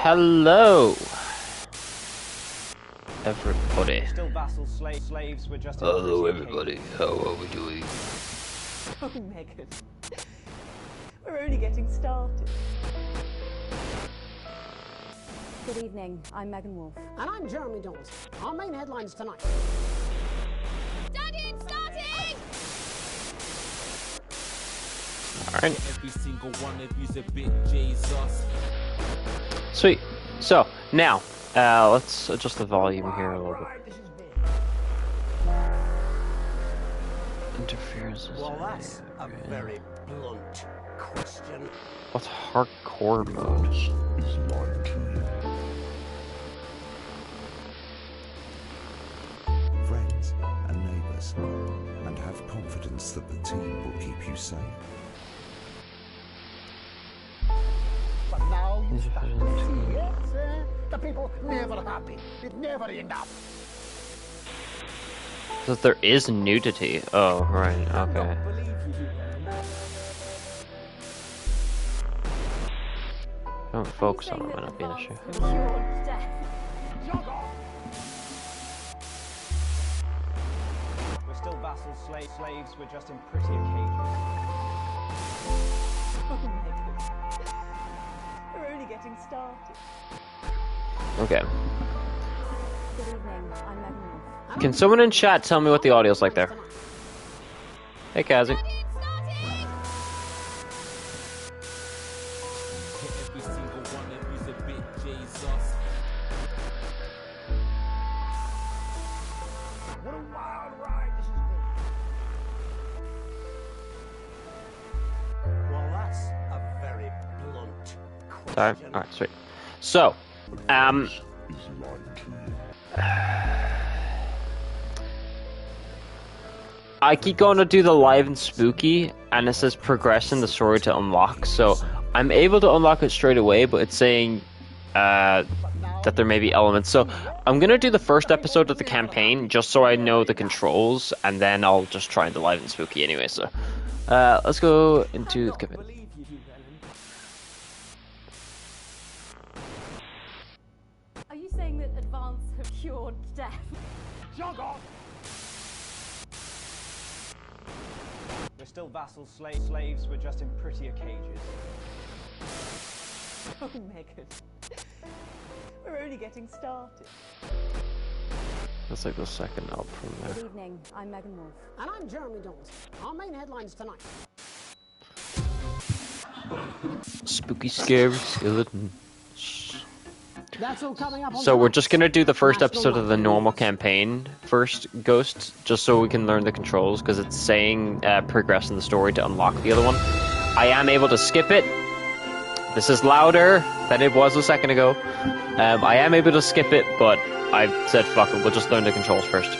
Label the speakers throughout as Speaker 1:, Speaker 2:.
Speaker 1: Hello, everybody.
Speaker 2: Still vassals, slaves were just.
Speaker 1: Hello, everybody. How are we doing?
Speaker 3: Oh, Megan. We're only getting started. Good evening. I'm Megan Wolf.
Speaker 4: And I'm Jeremy Dawes. Our main headlines tonight.
Speaker 5: Starting!
Speaker 1: Alright.
Speaker 6: Every single one of you's a bit Jesus.
Speaker 1: Sweet. So, now, let's adjust the volume here a little bit. Interferences.
Speaker 4: Well, that's a very blunt question.
Speaker 1: What's hardcore mode?
Speaker 7: Friends and neighbours, and have confidence that the team will keep you safe.
Speaker 4: But now you start to see, yes, the people never happy. It never enough.
Speaker 1: That there is nudity. Oh, right, okay. Don't focus on it, might not be an issue.
Speaker 2: We're still vassals, slaves were just in prettier cages.
Speaker 3: Oh, Megan. We're only getting started.
Speaker 1: Okay.
Speaker 3: Good evening. I'm Megan Wolf.
Speaker 1: Can someone in chat tell me what the audio's like there? Hey, Kazi.
Speaker 6: Every single one of you's a bit Jesus.
Speaker 4: What a wild ride this has been. Well, that's a very blunt
Speaker 1: Sorry.
Speaker 4: question.
Speaker 1: Alright, sweet. So, I keep going to do the live and spooky, and it says progressing the story to unlock, so I'm able to unlock it straight away, but it's saying that there may be elements. So I'm going to do the first episode of the campaign, just so I know the controls, and then I'll just try the live and spooky anyway, so let's go into the campaign.
Speaker 3: Are you saying that advance have cured death?
Speaker 4: Jog off!
Speaker 2: We're still vassals, slaves were just in prettier cages.
Speaker 3: Oh, Megan. We're only getting started.
Speaker 1: That's like the second up from
Speaker 3: Good
Speaker 1: there.
Speaker 3: evening. I'm Megan Wolf.
Speaker 4: And I'm Jeremy Dawes. Our main headlines tonight.
Speaker 1: Spooky, scary skeleton.
Speaker 4: That's all coming up on
Speaker 1: So we're
Speaker 4: tonight's
Speaker 1: just gonna do the first
Speaker 4: National
Speaker 1: episode of the
Speaker 4: Night
Speaker 1: normal
Speaker 4: News.
Speaker 1: campaign first, Ghost, just so we can learn the controls, because it's saying progress in the story to unlock the other one. I am able to skip it. This is louder than it was a second ago. I am able to skip it, but I've said fuck it, we'll just learn the controls first.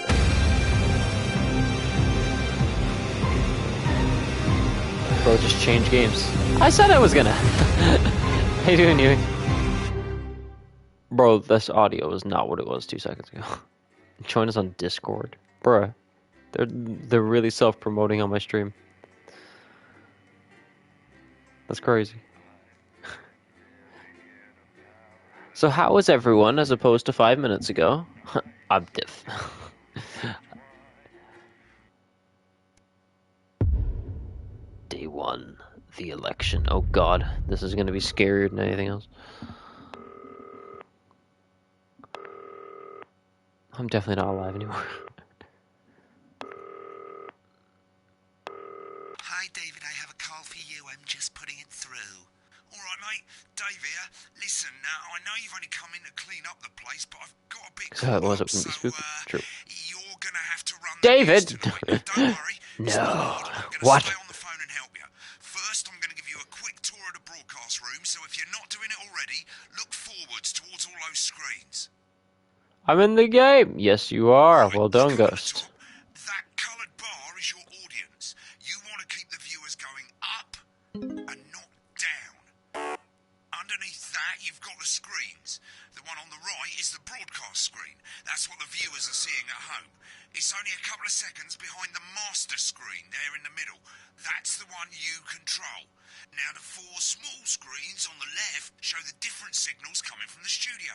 Speaker 1: Bro, just change games. I said I was gonna. How you doing, you? Bro, this audio is not what it was 2 seconds ago. Join us on Discord. Bruh. They're really self-promoting on my stream. That's crazy. So how is everyone as opposed to 5 minutes ago? I'm diff. Day 1. The election. Oh god. This is gonna be scarier than anything else. I'm definitely not alive anymore.
Speaker 8: Hi, David, I have a call for you. I'm just putting it through. All right, mate. Dave here. Listen, I know you've only come in to clean up the place, but I've got a bit
Speaker 1: So it was
Speaker 8: caught up,
Speaker 1: it wouldn't be spooky. True.
Speaker 8: You're going to have to run
Speaker 1: David!
Speaker 8: the news tonight. Don't worry. It's
Speaker 1: No.
Speaker 8: not hard. I'm going to
Speaker 1: What?
Speaker 8: stay on the phone and help you. First, I'm going to give you a quick tour of the broadcast room, so if you're not doing it already, look forwards towards all those screens.
Speaker 1: I'm in the game. Yes, you are.
Speaker 8: Right,
Speaker 1: Well done,
Speaker 8: look at the
Speaker 1: Ghost.
Speaker 8: top. That coloured bar is your audience. You want to keep the viewers going up and not down. Underneath that, you've got the screens. The one on the right is the broadcast screen. That's what the viewers are seeing at home. It's only a couple of seconds behind the master screen there in the middle. That's the one you control. Now the 4 small screens on the left show the different signals coming from the studio,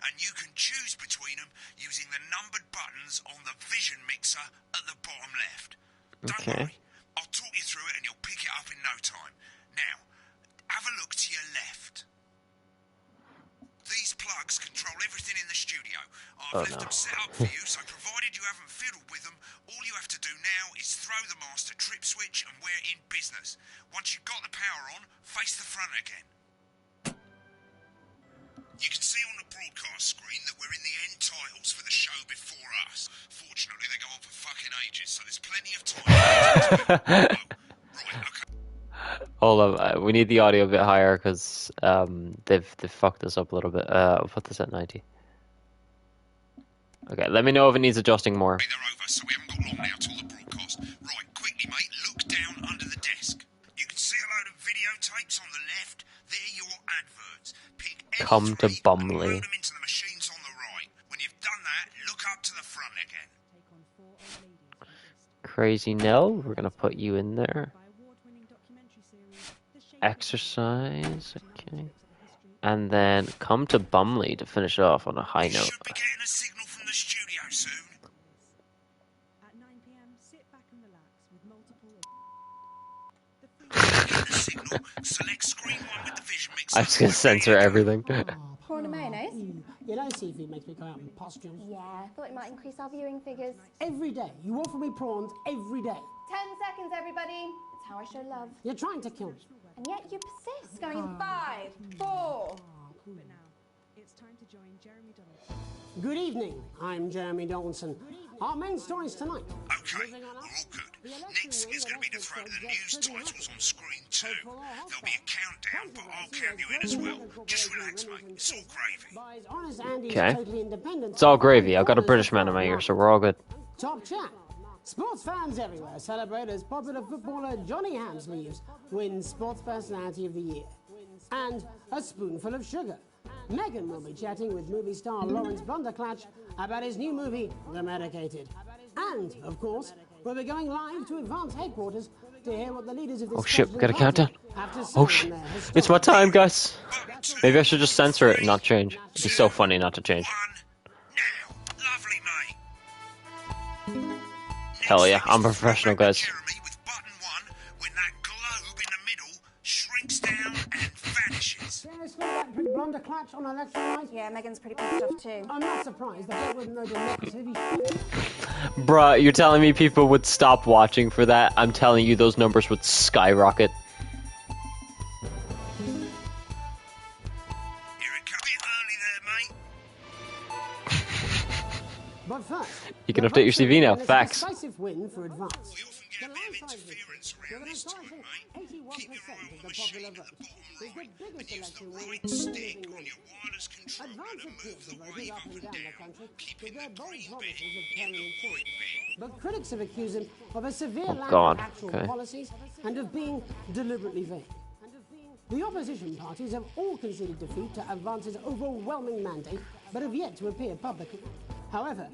Speaker 8: and you can choose between them using the numbered buttons on the vision mixer at the bottom left. Don't
Speaker 1: Okay.
Speaker 8: worry, I'll talk you through it and you'll pick it up in no time. Now, have a look to your left. These plugs control everything in the studio. I've left them set up for you, so provided you haven't fiddled with them, all you have to do now is throw the master trip switch and we're in business. Once you've got the power on, face the front again. You can see on the broadcast screen that we're in the end titles for the show before us. Fortunately, they go on for fucking ages, so there's plenty of time. Right, okay.
Speaker 1: Hold on, we need the audio a bit higher because they've fucked this up a little bit. I'll put this at 90. Okay, let me know if it needs adjusting more.
Speaker 8: They're over, so we haven't got long now till the broadcast. Right, quickly, mate, look down under the desk. You can see a load of videotapes on the left. They're your adverts. Pick any
Speaker 1: Come to
Speaker 8: 3 and
Speaker 1: Bumley.
Speaker 8: load them into the machines on the right. When you've done that, look up to the front again.
Speaker 1: Crazy Nell, we're gonna put you in there. Exercise, okay. And then come to Bumley to finish it off on a high note.
Speaker 8: Should be getting a signal from the studio soon.
Speaker 3: At 9 p.m., sit back and relax with multiple.
Speaker 8: Get the signal, select screen 1 with the vision mixer.
Speaker 1: I'm just gonna censor everything.
Speaker 5: Prawn and mayonnaise?
Speaker 9: You know, seafood makes me go out in pustules.
Speaker 5: Yeah, I thought it might increase our viewing figures.
Speaker 9: Every day. You offer me prawns every day.
Speaker 5: 10 seconds, everybody. It's how I show love.
Speaker 9: You're trying to kill me.
Speaker 5: And yet you persist. Going in 5, 4.
Speaker 3: But now, it's time to join Jeremy Donaldson.
Speaker 9: Good evening. I'm Jeremy Donaldson. Our main stories tonight.
Speaker 8: Okay, we're all good. Next is going to be the throw of the news titles on screen 2. There'll be a countdown, but I'll count you in as well. Just relax, mate. It's all gravy.
Speaker 1: Okay.
Speaker 9: Totally independent.
Speaker 1: It's all gravy. I've got a British man in my ear, so we're all good.
Speaker 9: Top chat. Sports fans everywhere celebrate as popular footballer Johnny Hamsleeves wins Sports Personality of the Year. And a spoonful of sugar. Meghan will be chatting with movie star Lawrence Blunderclatch about his new movie, The Medicated. And, of course, we'll be going live to Advance headquarters to hear what the leaders of this
Speaker 1: Oh shit, we got a countdown.
Speaker 9: have to say
Speaker 1: Oh
Speaker 9: on
Speaker 1: shit,
Speaker 9: their
Speaker 1: it's my
Speaker 9: historic
Speaker 1: time, guys. Maybe I should just censor it and not change. It'd be so funny not to change.
Speaker 8: 1, now. Lovely, mate.
Speaker 1: Hell yeah, I'm a professional, guys.
Speaker 8: Jeremy with button 1 when that globe in the middle shrinks down and vanishes.
Speaker 9: Seriously, that Blunderclatch on election night?
Speaker 5: Yeah, Megan's pretty pissed off too.
Speaker 9: I'm not surprised. The vote with no democracy.
Speaker 1: Bruh, you're telling me people would stop watching for that? I'm telling you those numbers would skyrocket.
Speaker 8: Here it comes. Bit early there, mate.
Speaker 9: But first,
Speaker 1: You can update your CV now. Facts.
Speaker 9: Decisive win for Advance.
Speaker 8: We often get a bit of interference around this time, mate. Keep your eye on the machine at the bottom right and use the right stick on your wireless controller to move the wave up and down, keeping the green bit in the white bit.
Speaker 9: But critics have accused him of a severe lack
Speaker 1: God.
Speaker 9: of actual
Speaker 1: Okay.
Speaker 9: policies and of being deliberately vague. The opposition parties have all conceded defeat to Advance's overwhelming mandate, but have yet to appear publicly. However,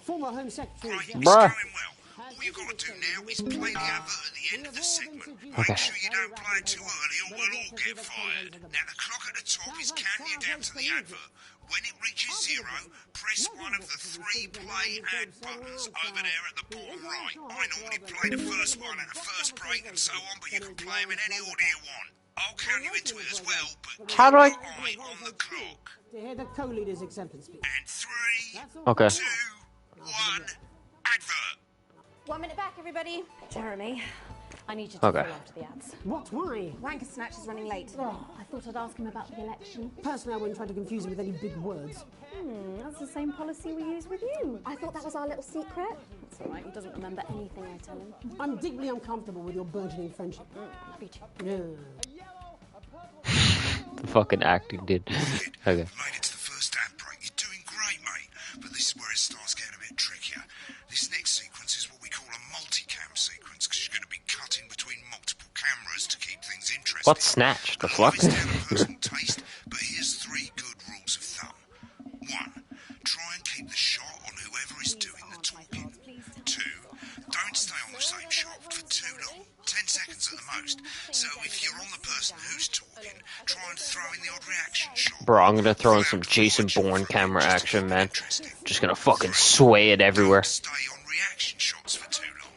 Speaker 9: former Home Secretary...
Speaker 8: Right, it's
Speaker 1: Bruh.
Speaker 8: going well. All you've got to do now is play the advert at the end of the segment.
Speaker 1: Okay.
Speaker 8: Make sure you don't play it too early or we'll all get fired. Now the clock at the top is counting you down to the advert. When it reaches 0, press one of the 3 play ad buttons over there at the bottom right. I normally play the first one at the first break and so on, but you can play them in any order you want. I'll count you into it as well, but
Speaker 1: How do I-
Speaker 8: keep your eye on the clock.
Speaker 9: To hear the co-leader's acceptance speech.
Speaker 8: And 3,
Speaker 1: Okay.
Speaker 8: 2, 1, advert.
Speaker 5: 1 minute back, everybody. Jeremy, I need you to
Speaker 1: Okay.
Speaker 5: follow after the ads.
Speaker 9: What? Why?
Speaker 5: Wanker Snatch is running late. I thought I'd ask him about the election.
Speaker 9: Personally, I wouldn't try to confuse him with any big words.
Speaker 5: That's the same policy we use with you. I thought that was our little secret. That's all right, he doesn't remember anything I tell him.
Speaker 9: I'm deeply uncomfortable with your burgeoning friendship.
Speaker 5: Me too.
Speaker 9: Yeah.
Speaker 1: The fucking acting, dude. Okay.
Speaker 8: Mate, it's the first ad break. You're doing great, mate. But this is where it starts getting a bit trickier. This next sequence is what we call a multicam sequence, because you're going to be cutting between multiple cameras to keep things interesting.
Speaker 1: What's Snatch? The
Speaker 8: A lot
Speaker 1: fuck?
Speaker 8: of it's down to personal taste, but here's 3 good rules of thumb. 1, try and keep the shot on whoever is doing the talking. 2, don't stay on the same shot for too long. 10 seconds at the most. So if you're on the
Speaker 1: Bro, I'm gonna throw in some Jason Bourne camera action, man. Just gonna fucking sway it everywhere.
Speaker 8: Stay on reaction shots for too long.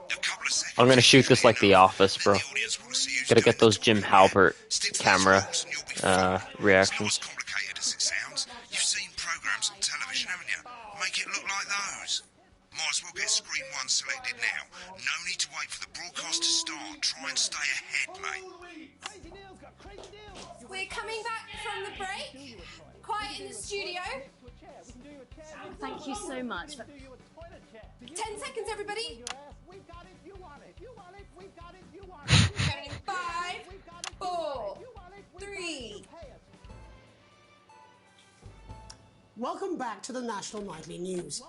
Speaker 8: A couple of seconds
Speaker 1: I'm gonna shoot this like The Office, bro.
Speaker 8: the audience will see who's
Speaker 1: Gotta
Speaker 8: doing
Speaker 1: get those
Speaker 8: the
Speaker 1: Jim
Speaker 8: talking.
Speaker 1: Halpert
Speaker 8: Stick to the
Speaker 1: camera
Speaker 8: scripts and you'll be fine. It's not
Speaker 1: reactions.
Speaker 8: as complicated as it sounds. You've seen programs on television, haven't you? Make it look like those. Might as well get screen one selected now. No need to wait for the broadcast to start. Try and stay ahead, mate.
Speaker 5: We're coming back from the break. Quiet in the studio. Thank you so much. 10 seconds, everybody. Going in 5, 4, 3.
Speaker 9: Welcome back to the National Nightly News.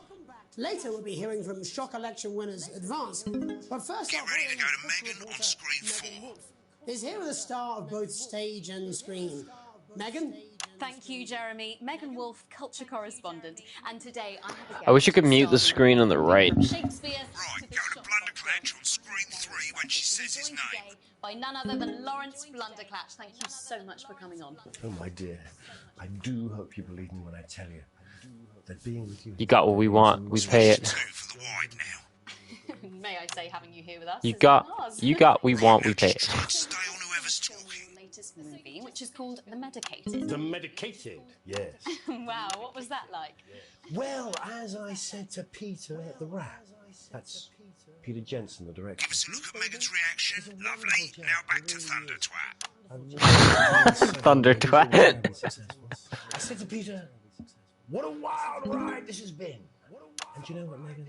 Speaker 9: Later, we'll be hearing from shock election winners Advance. But first
Speaker 8: Get
Speaker 9: up,
Speaker 8: ready to go to Megan on screen 4.
Speaker 9: is here with a star of both stage and screen. Megan?
Speaker 10: Thank you, Jeremy. Megan Wolf, culture correspondent. And today I have a guest.
Speaker 1: I wish you could mute the screen on the right.
Speaker 10: Shakespeare
Speaker 8: Right, go to Blunderclatch on screen 3 when she says his name.
Speaker 10: by none other than Lawrence Blunderclatch. Thank you so much for coming on.
Speaker 11: Oh, my dear. I do hope you believe me when I tell you that being with you...
Speaker 1: You got what we want. We pay it.
Speaker 8: 2 for the wide now.
Speaker 10: May I say, having you here with us?
Speaker 1: You
Speaker 10: is
Speaker 1: got.
Speaker 10: an honor.
Speaker 1: You got. We want. We pay it.
Speaker 8: Stay on whoever's talking.
Speaker 10: Latest movie, which is called The Medicated.
Speaker 11: The Medicated, yes.
Speaker 10: Wow, what was that like?
Speaker 11: Well, as I said to Peter at the Rat, that's Peter Jensen, the director.
Speaker 8: Give us a look at Megan's reaction. Lovely. Now back to Thunder Twat.
Speaker 1: Thunder Twat.
Speaker 11: I said to Peter, what a wild ride this has been. And you know what, Megan?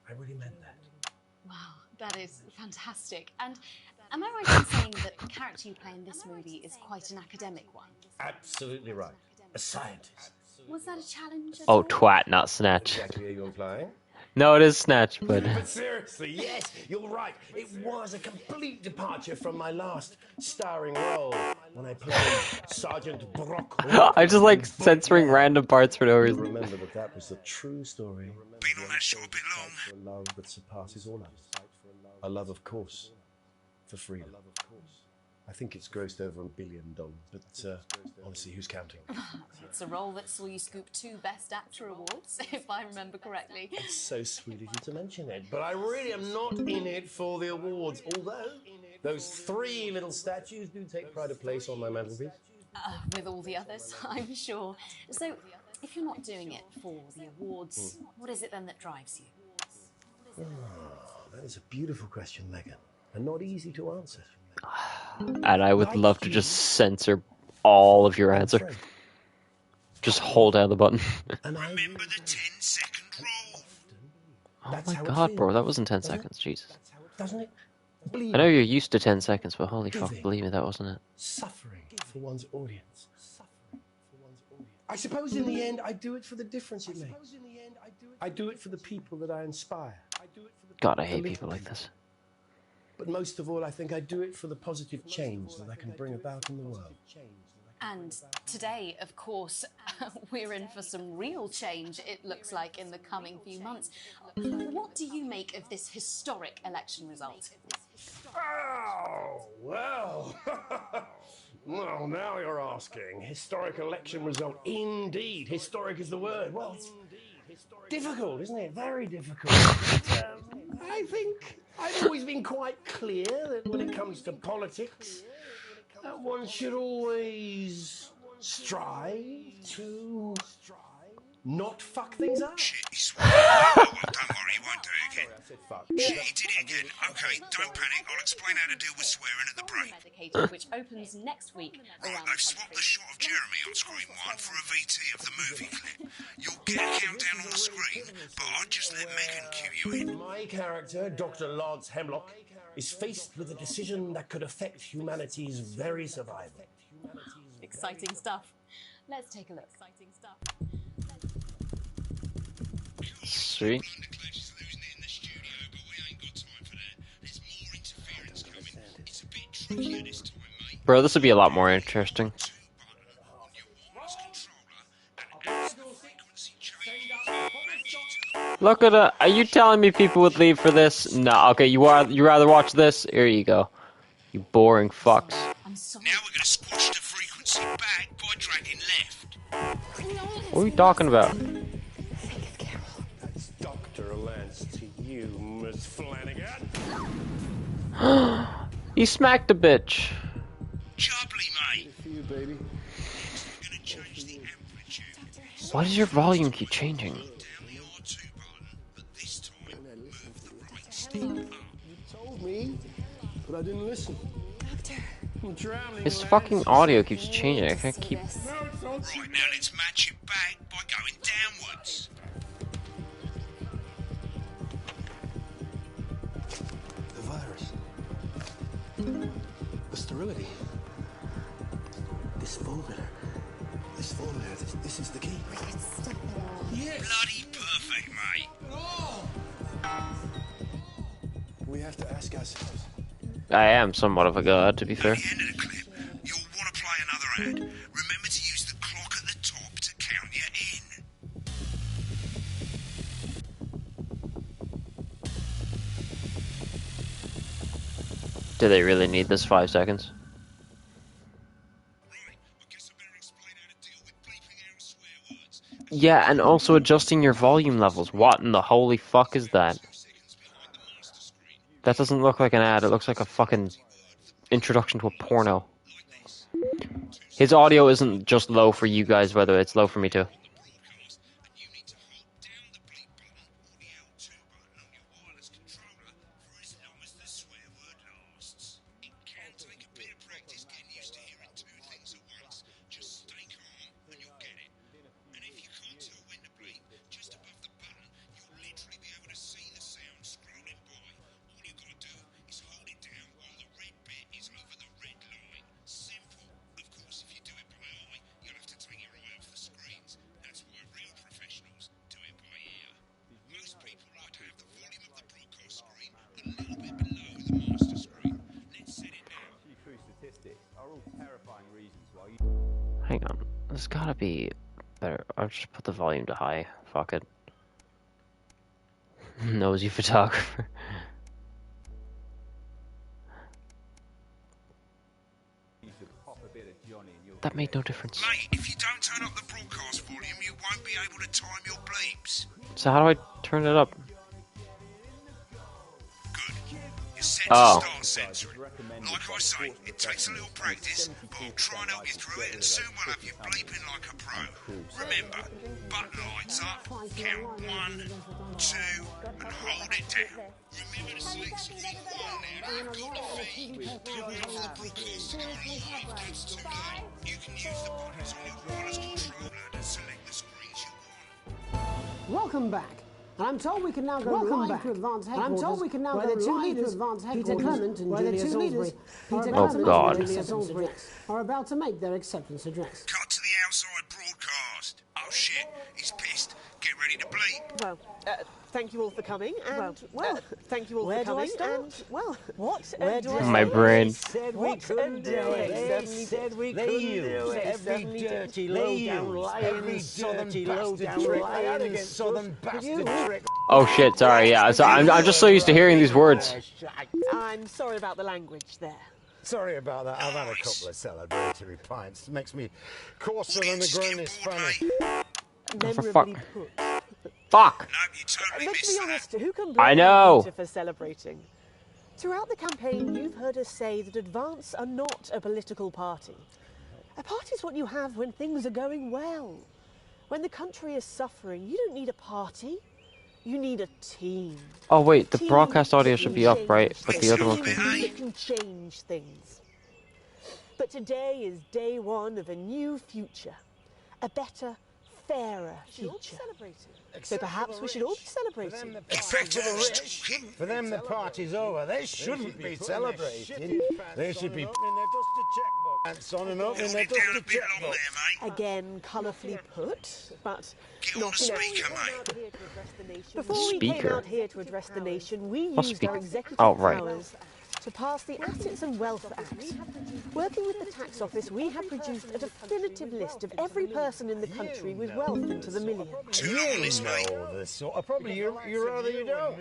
Speaker 11: I really meant that.
Speaker 10: Wow, that is fantastic. And am I right in saying that the character you play in this movie is quite an academic one?
Speaker 11: Absolutely right. A scientist.
Speaker 10: Was that a challenge?
Speaker 1: Oh, twat, not snatch.
Speaker 11: Exactly are you implying?
Speaker 1: No, it is snatch, but.
Speaker 11: But seriously, yes, you're right. It was a complete departure from my last starring role when I played Sergeant Brock.
Speaker 1: I just like censoring random parts for no reason.
Speaker 11: Remember that was the true story.
Speaker 8: Been on that show a bit long.
Speaker 11: For a love that surpasses all others. A love, of course, for freedom. I think it's grossed over $1 billion, but honestly, who's counting?
Speaker 10: It's a role that saw you scoop 2 Best Actor awards, if I remember correctly.
Speaker 11: It's so sweet of you to mention it, but I really am not in it for the awards, although those 3 little statues do take pride of place on my mantelpiece.
Speaker 10: With all the others, I'm sure. So, if you're not doing it for the awards, what is it then that drives you?
Speaker 11: That is a beautiful question, Megan, and not easy to answer.
Speaker 1: And I would love to just censor all of your answer. Just hold down the button.
Speaker 8: Remember the 10-second rule.
Speaker 1: Oh my god, bro, that wasn't 10 seconds, Jesus.
Speaker 11: Doesn't it?
Speaker 1: I know you're used to 10 seconds, but holy fuck, believe me, that wasn't it.
Speaker 11: Suffering for one's audience. I suppose in the end, I do it for the difference it makes. I do it for the people that I inspire.
Speaker 1: God, I hate people like this.
Speaker 11: But most of all, I think I do it for the positive change that I can bring about in the world.
Speaker 10: And today, of course, we're in for some real change, it looks like, in the coming few months. What do you make of this historic election result?
Speaker 11: Oh, well. Well, now you're asking. Historic election result. Indeed. Historic is the word. Well, it's difficult, isn't it? Very difficult. I think I've always been quite clear that when it comes to politics, one should always strive to not fuck things up.
Speaker 8: Shit, he swore. Don't worry, he won't do it again.
Speaker 11: I said fuck.
Speaker 8: Shit, he did it again. Okay, don't panic. I'll explain how to deal with swearing at the break.
Speaker 10: Medicated, which opens next week
Speaker 8: Right,
Speaker 10: around
Speaker 8: they've swapped the shot of Jeremy on screen 1 for a VT of the movie clip. You'll get a countdown on the screen, but I'll just let Megan cue you in.
Speaker 11: My character, Dr. Lance Hemlock, is faced with a decision that could affect humanity's very survival.
Speaker 10: Exciting stuff. Let's take a look. Exciting stuff.
Speaker 1: Sweet. Bro, this would be a lot more interesting. Look at that. Are you telling me people would leave for this? No, okay, you rather watch this? Here you go. You boring fucks.
Speaker 8: Now we're going to squash the frequency back by dragging
Speaker 1: What are you talking about?
Speaker 11: That's Dr. Lance to you, Miss Flanagan.
Speaker 1: He smacked a bitch.
Speaker 8: Jubbly, mate.
Speaker 11: For you, baby.
Speaker 8: I'm gonna change the amplitude.
Speaker 1: Why does your volume keep changing?
Speaker 8: Down the R2 button, but this time move the right stick up.
Speaker 11: You told me, but I didn't listen. I'm drowning.
Speaker 1: His fucking audio keeps changing. I can't keep.
Speaker 8: Right, now let's match it back by going downwards.
Speaker 11: The virus. The sterility. This formula. This is the key.
Speaker 8: Yes. Bloody perfect, mate.
Speaker 11: We have to ask ourselves.
Speaker 1: I am somewhat of a god, to be fair.
Speaker 8: At the end of the clip, you'll want to play another ad. Remember to use the clock at the top to count you in.
Speaker 1: Do they really need this 5 seconds? Yeah, and also adjusting your volume levels. What in the holy fuck is that? That doesn't look like an ad, it looks like a fucking introduction to a porno. His audio isn't just low for you guys, whether it's low for me too. Hang on, there's gotta be better. I'll just put the volume to high. Fuck it. Nosy photographer. That made no difference.
Speaker 8: Mate, if you don't turn up the broadcast volume, you won't be able to time your bleeps.
Speaker 1: So how do I turn it up?
Speaker 8: Good. You're set to
Speaker 1: Oh.
Speaker 8: start censoring. Like I say, it takes a little practice, but I'll try and help you through it, and soon we'll have you bleeping like a pro. Remember, button lights up, count 1, 2, and hold it down. Remember to select screen 1 now. You've got the feed. Don't know if the broadcasts are live, that's too late. You can use the buttons on your wireless controller to select the screens you want.
Speaker 9: Welcome back. And I'm told we can now go live to advance headquarters. I'm told we can now go live to advance headquarters. Peter Clement and Julia Salisbury.
Speaker 1: Oh God.
Speaker 9: Are about to make their acceptance address.
Speaker 8: Cut to the outside broadcast. Oh shit, he's pissed. Get ready to bleep.
Speaker 12: Well, thank you all for coming, and thank you all
Speaker 13: where
Speaker 12: for coming,
Speaker 13: do I
Speaker 12: and
Speaker 13: start?
Speaker 12: what?
Speaker 13: Where do I
Speaker 1: My brain.
Speaker 13: said we couldn't do it. They said we couldn't do it. Every dirty low-down lying, dirty low-down lying southern bastard trick.
Speaker 1: Oh shit, sorry, yeah. So I'm just so used to hearing these words.
Speaker 12: I'm sorry about the language there.
Speaker 4: Sorry about that. I've had a couple of celebratory pints. It makes me coarser than the grown is funny.
Speaker 12: Memorably put.
Speaker 1: Fuck!
Speaker 12: Let's be honest, who can
Speaker 1: I
Speaker 12: blame
Speaker 1: know.
Speaker 12: Peter for celebrating? Throughout the campaign, you've heard us say that Advance are not a political party. A party is what you have when things are going well. When the country is suffering, you don't need a party. You need a team.
Speaker 1: Oh wait, the
Speaker 12: Team
Speaker 1: broadcast audio
Speaker 12: that
Speaker 1: should
Speaker 12: can
Speaker 1: be up,
Speaker 12: change
Speaker 1: right? But the other one
Speaker 12: things,
Speaker 1: can.
Speaker 12: that can change things. But today is day one of a new future. A better, fairer future. So perhaps we should all be celebrating.
Speaker 4: Except for the rich. For them, the party's over. They shouldn't be celebrating. They should be putting their dusty checkbook pants on and opening their dusty checkbook.
Speaker 12: Again, colourfully put, but
Speaker 8: Get on the speaker, mate.
Speaker 12: Before we came
Speaker 1: Speaker?
Speaker 12: out here to address the nation, we
Speaker 1: Oh,
Speaker 12: used
Speaker 1: speak-
Speaker 12: our executive
Speaker 1: oh, right.
Speaker 12: powers to pass the Assets and Wealth Act. Working with the tax office, we have produced a definitive list of every person in the country with wealth into the millions.
Speaker 4: You know this sort of probably you rather you don't,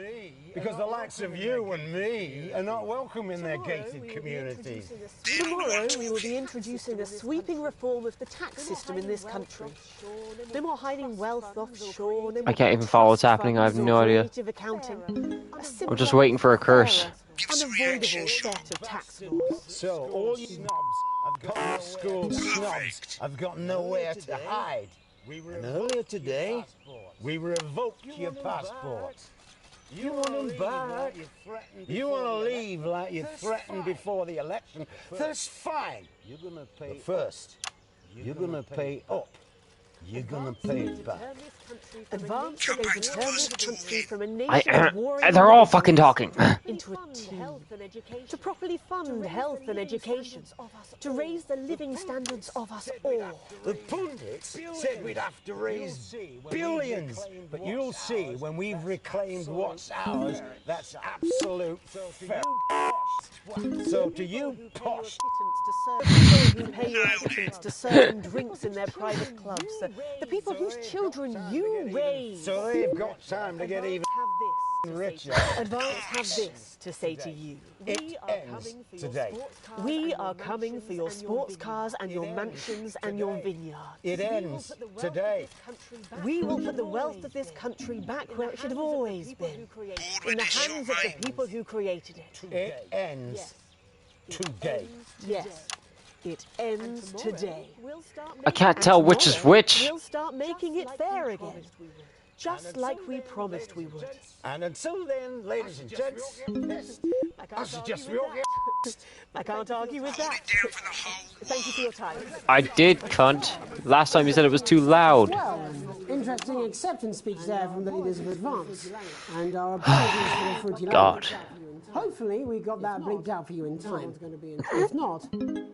Speaker 4: because the likes of you and me are not welcome in their gated communities.
Speaker 12: Tomorrow we will be introducing a sweeping reform of the tax system in this country. No more hiding wealth offshore. No more
Speaker 1: I can't even follow what's happening. I have no idea.
Speaker 12: accounting.
Speaker 1: I'm just waiting for a curse.
Speaker 12: Unavoidable set of tax laws.
Speaker 4: So all you snobs, I've got no school snobs, I've got nowhere to hide. And earlier today, we revoked your passport. You want them back? You want to leave like you threatened before the election? That's fine. But first, you're going to pay up. You're going to pay it back.
Speaker 12: Advance are going to turn this country from a nation of warring
Speaker 1: They're all fucking talking.
Speaker 12: into a team. To properly fund health and education. To raise the living standards of us all.
Speaker 4: The pundits said we'd have to raise billions, but you'll see when we've reclaimed what's ours, that's absolute fair. So to you posh
Speaker 12: People who pay your pittance to serve them drinks in their private clubs. The people whose children you raise.
Speaker 4: So they've got time to get even richer.
Speaker 12: Advance have this to say to you.
Speaker 4: It ends today.
Speaker 12: We are coming for your sports cars and your mansions and your vineyards.
Speaker 4: It ends today.
Speaker 12: We will put the wealth of this country back where it should have always been. In the hands of the people who created it.
Speaker 4: It ends today.
Speaker 12: Yes. It ends today.
Speaker 1: I can't tell which is which.
Speaker 12: We'll start making it fair again. Just like we promised we would.
Speaker 4: And until then, ladies and gents, I suggest we all get...
Speaker 12: I can't argue with that. Thank you for your time.
Speaker 1: I did, cunt. Last time you said it was too loud.
Speaker 9: Well, interesting acceptance speech there from the leaders of Advance. And our apologies for the fruity
Speaker 1: God.
Speaker 9: language. Hopefully we got that bleeped out for you in time. If not,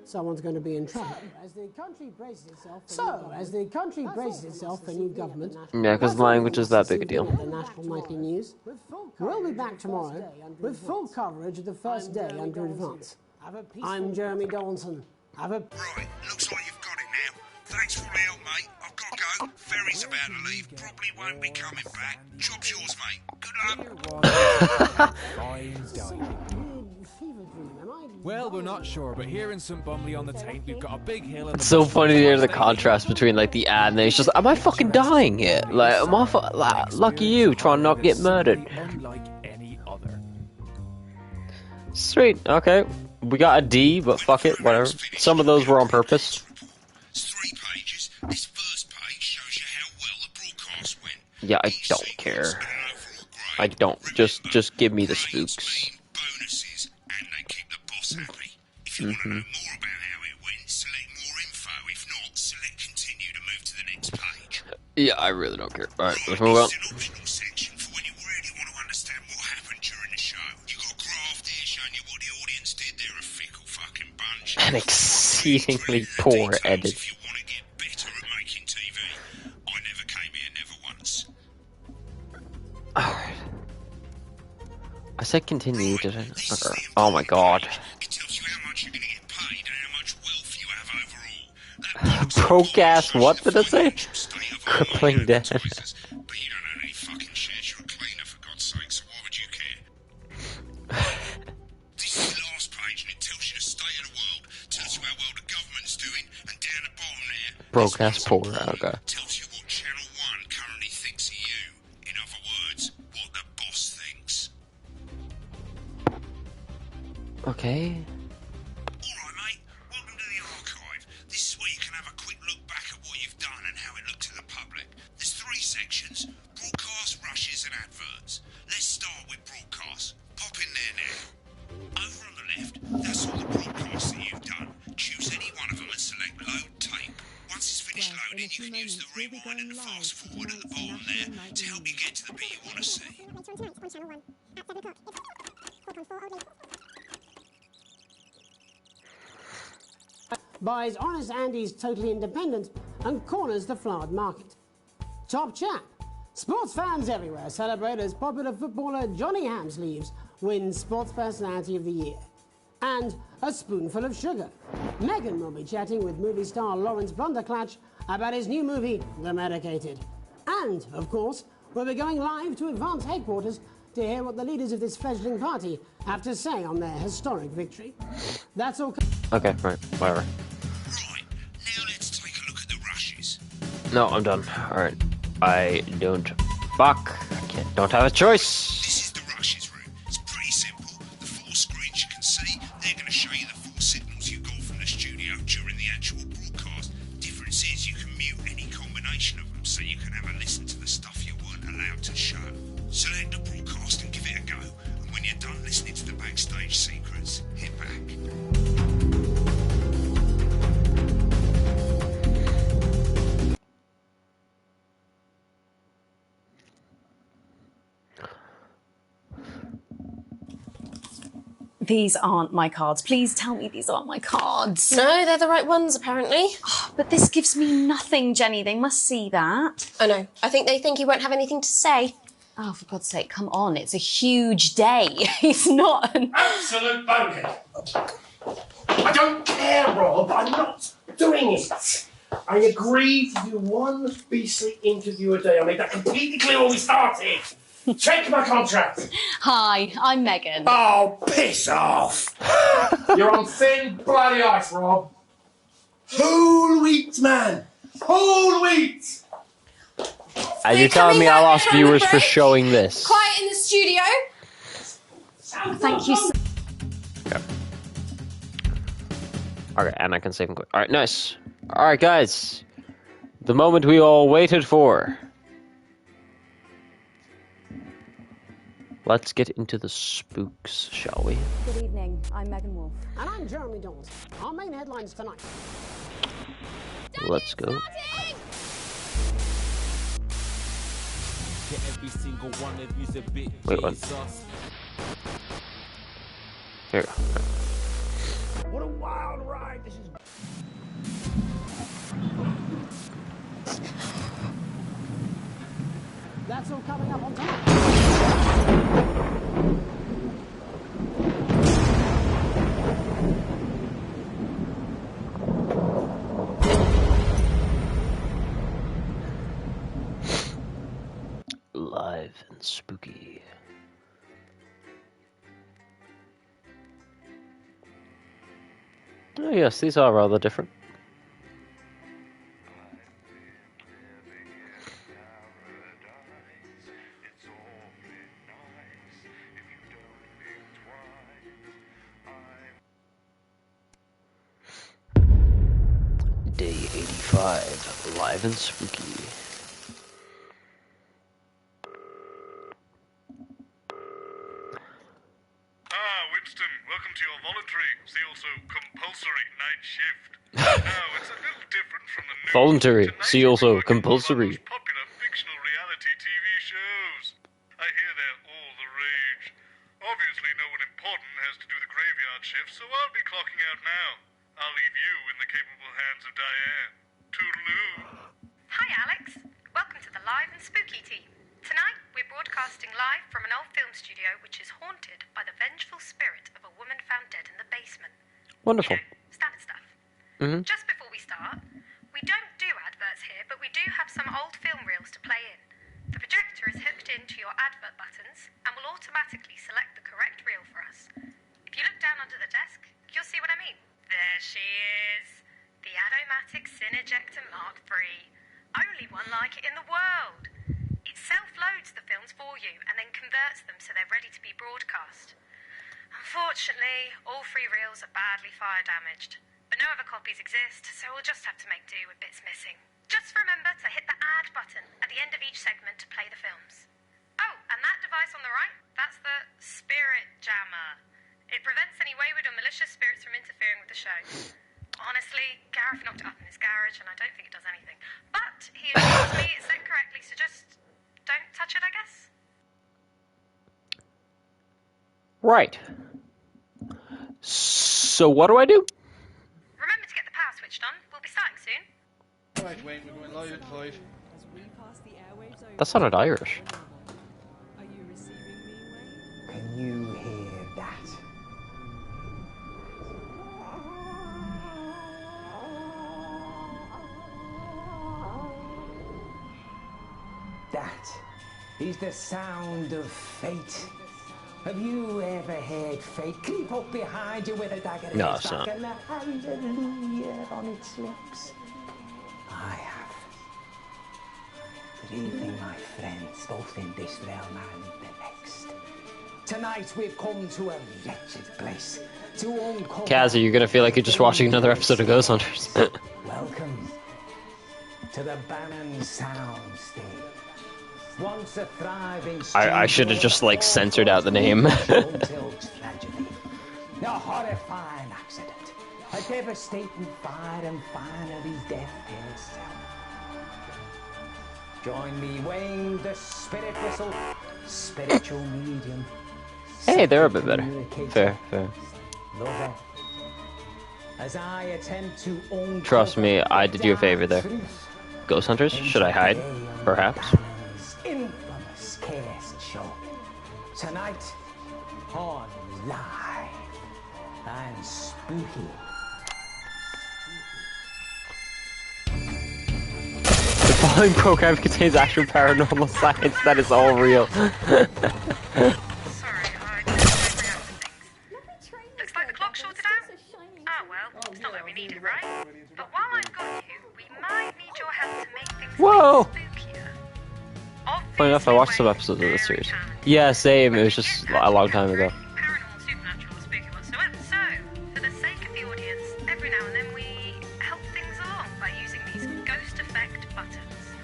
Speaker 9: someone's going to be in trouble. As the country braces itself for new government...
Speaker 1: Yeah, because language is that big a deal.
Speaker 9: The National Nightly News. We'll be back tomorrow with full coverage of the first day under Advance. I'm Jeremy Donaldson.
Speaker 8: Right, looks like you've got it now. Thanks for all the help, mate. I've got to go. Ferry's about to leave. Probably won't be coming back. Job's yours, mate. Good luck.
Speaker 6: Well, we're not sure, but here in St. Bumley on the Taint, we've got a big hill.
Speaker 1: It's so funny to hear the contrast between like the ad and it's just, am I fucking dying yet? Like, am I lucky you trying not to get murdered.
Speaker 6: Unlike any other.
Speaker 1: Sweet, okay. We got a D, but fuck it, whatever. Some of those were on purpose.
Speaker 8: 3 pages. This first page shows you how well the broadcast went.
Speaker 1: Yeah, I don't care. I don't. Just give me the spooks.
Speaker 8: Bonuses, and they keep the boss happy. If you want to know more about how it went, select more info. If not, select continue to move to the next page.
Speaker 1: Yeah, I really don't care. Alright, let's move on.
Speaker 8: This is an optional section for when you really want to understand what happened during the show. You got Graft here showing you what the audience did. They're a fickle fucking bunch.
Speaker 1: An exceedingly poor edit.
Speaker 8: If you want to get better at making TV, I never came here, never once.
Speaker 1: Alright. I said continue, did I? Okay. Oh my god.
Speaker 8: It tells you how much you're going to get paid and how much wealth you have overall.
Speaker 1: Broke ass, what did it say? Crippling debt.
Speaker 8: But you don't own any fucking shares. You're a cleaner, for God's sake, so why would you care? This is the last page, and it tells you the state of the world, tells you how well the government's doing, and down the bottom there,
Speaker 1: Broke ass poor, okay.
Speaker 8: tells you what Channel 1 currently thinks of you. In other words, what the boss thinks.
Speaker 1: Okay.
Speaker 8: Alright, mate. Welcome to the archive. This is where you can have a quick look back at what you've done and how it looked to the public. There's 3 sections: broadcast, rushes, and adverts. Let's start with broadcast. Pop in there now. Over on the left, that's all the broadcasts that you've done. Choose any one of them and select load tape. Once it's finished loading, you can use the rewind and the fast forward at the bottom there to help you get to the bit you want to see.
Speaker 9: Buys Honest Andy's Totally Independent and corners the flowered market. Top chap. Sports fans everywhere celebrate as popular footballer Johnny Hamsleeves wins Sports Personality of the Year. and a spoonful of sugar. Meghan will be chatting with movie star Lawrence Blunderclatch about his new movie, The Medicated. And, of course, we'll be going live to Advance headquarters to hear what the leaders of this fledgling party have to say on their historic victory. That's all.
Speaker 1: Okay, right, whatever.
Speaker 8: Right, now let's take a look at the rushes.
Speaker 1: No, I'm done. Alright. I don't. Fuck. Don't have a choice.
Speaker 8: This is the rushes room. It's pretty simple. The 4 screens you can see, they're going to show you the 4 signals you got from the studio during the actual broadcast. Difference is you can mute any combination of them, so you can have a listen to the stuff you weren't allowed to show. Select the broadcast and give it a go, and when you're done listening to the backstage secrets, hit back.
Speaker 10: These aren't my cards. Please tell me these aren't my cards.
Speaker 14: No, they're the right ones, apparently.
Speaker 10: But this gives me nothing, Jenny. They must see that.
Speaker 14: I know. I think they think you won't have anything to say.
Speaker 10: Oh, for God's sake, come on. It's a huge day. It's not an...
Speaker 11: Absolute bonehead. I don't care, Rob. I'm not doing it. I agreed to do one beastly interview a day. I made that completely clear when we started. Check my contract.
Speaker 10: Hi, I'm Meghan.
Speaker 11: Oh, piss off. You're on thin, bloody ice, Rob. Whole wheat, man. Whole wheat.
Speaker 1: And you're telling me I lost viewers for showing this?
Speaker 5: Quiet in the studio.
Speaker 10: Thank you so...
Speaker 1: Okay. Okay, and I can save and quit. Alright, nice. Alright, guys. The moment we all waited for. Let's get into the spooks, shall we?
Speaker 10: Good evening. I'm Megan Wolf.
Speaker 9: And I'm Jeremy Dawes. Our main headlines tonight.
Speaker 1: Let's go. Wait, what? Here we go.
Speaker 11: What a wild ride this is.
Speaker 9: That's all coming up on tonight.
Speaker 1: Live and spooky. Oh yes, these are rather different. Day 85, live and spooky.
Speaker 15: Winston, welcome to your voluntary, see also compulsory night shift. Now, it's a little different from the news.
Speaker 1: Voluntary, see also compulsory.
Speaker 15: Popular fictional reality TV shows. I hear they're all the rage. Obviously, no one important has to do the graveyard shift, so I'll be clocking out now. I'll leave you in the capable hands of Diane. Toodaloo.
Speaker 16: Hi, Alex. Welcome to the Live and Spooky team. Tonight, we're broadcasting live from an old film studio which is haunted by the vengeful spirit of a woman found dead in the basement.
Speaker 1: Wonderful.
Speaker 16: You know, standard stuff. Just before we start, we don't do adverts here, but we do have some old film reels to play in. The projector is hooked into your advert buttons and will automatically select the correct reel for us. If you look down under the desk, you'll see what I mean. There she is. The Adomatic Cinejector Mark III. Only one like it in the world. It self-loads the films for you and then converts them so they're ready to be broadcast. Unfortunately, all 3 reels are badly fire damaged, but no other copies exist, so we'll just have to make do with bits missing. Just remember to hit the add button at the end of each segment to play the films. Oh, and that device on the right, that's the Spirit Jammer. It prevents any wayward or malicious spirits from interfering with the show. Honestly, Gareth knocked it up in his garage and I don't think it does anything. But he assures me it's set correctly, so just don't touch it, I guess.
Speaker 1: Right. So what do I do?
Speaker 16: Remember to get the power switched on. We'll be starting soon.
Speaker 15: Right, Wayne, we're going live at 5.
Speaker 1: That sounded Irish.
Speaker 3: Are you receiving me, Wayne?
Speaker 4: Can you hear that?
Speaker 13: That is the sound of fate. Have you ever heard fate creep up behind you with a dagger in
Speaker 1: No,
Speaker 13: its
Speaker 1: it's
Speaker 13: back
Speaker 1: not.
Speaker 13: and a hallelujah on its lips? I have. Good evening, my friends, both in this realm and the next. Tonight we've come to a wretched place to uncover...
Speaker 1: Kaz, you're gonna feel like you're just watching another episode of Ghost Hunters.
Speaker 13: Welcome to the Bannon Soundstage. Once a thriving
Speaker 1: I should have just like censored out the name.
Speaker 13: until tragedy, a horrifying accident, a devastating fire, and finally death itself. Join me, Wayne, the spirit whistle, spiritual medium.
Speaker 1: Hey, they're a bit better. Fair.
Speaker 13: Lover. As I attempt to uncover
Speaker 1: Trust me, I did you a favor there.
Speaker 13: truth
Speaker 1: Ghost Hunters? Should I hide? Perhaps.
Speaker 13: infamous cast show. Tonight on Live and Spooky.
Speaker 1: The following program contains actual paranormal science that is all real.
Speaker 16: Looks like the clock shorted out. Oh well, it's not that we need it, right? But while I've got you, we might need your help to make things
Speaker 1: Whoa!
Speaker 16: spookier.
Speaker 1: Funny enough, I watched some episodes of this series. Yeah, same. It was just a long time ago.
Speaker 16: So, for the sake of the audience, every now and then we help things along by using these ghost effect buttons.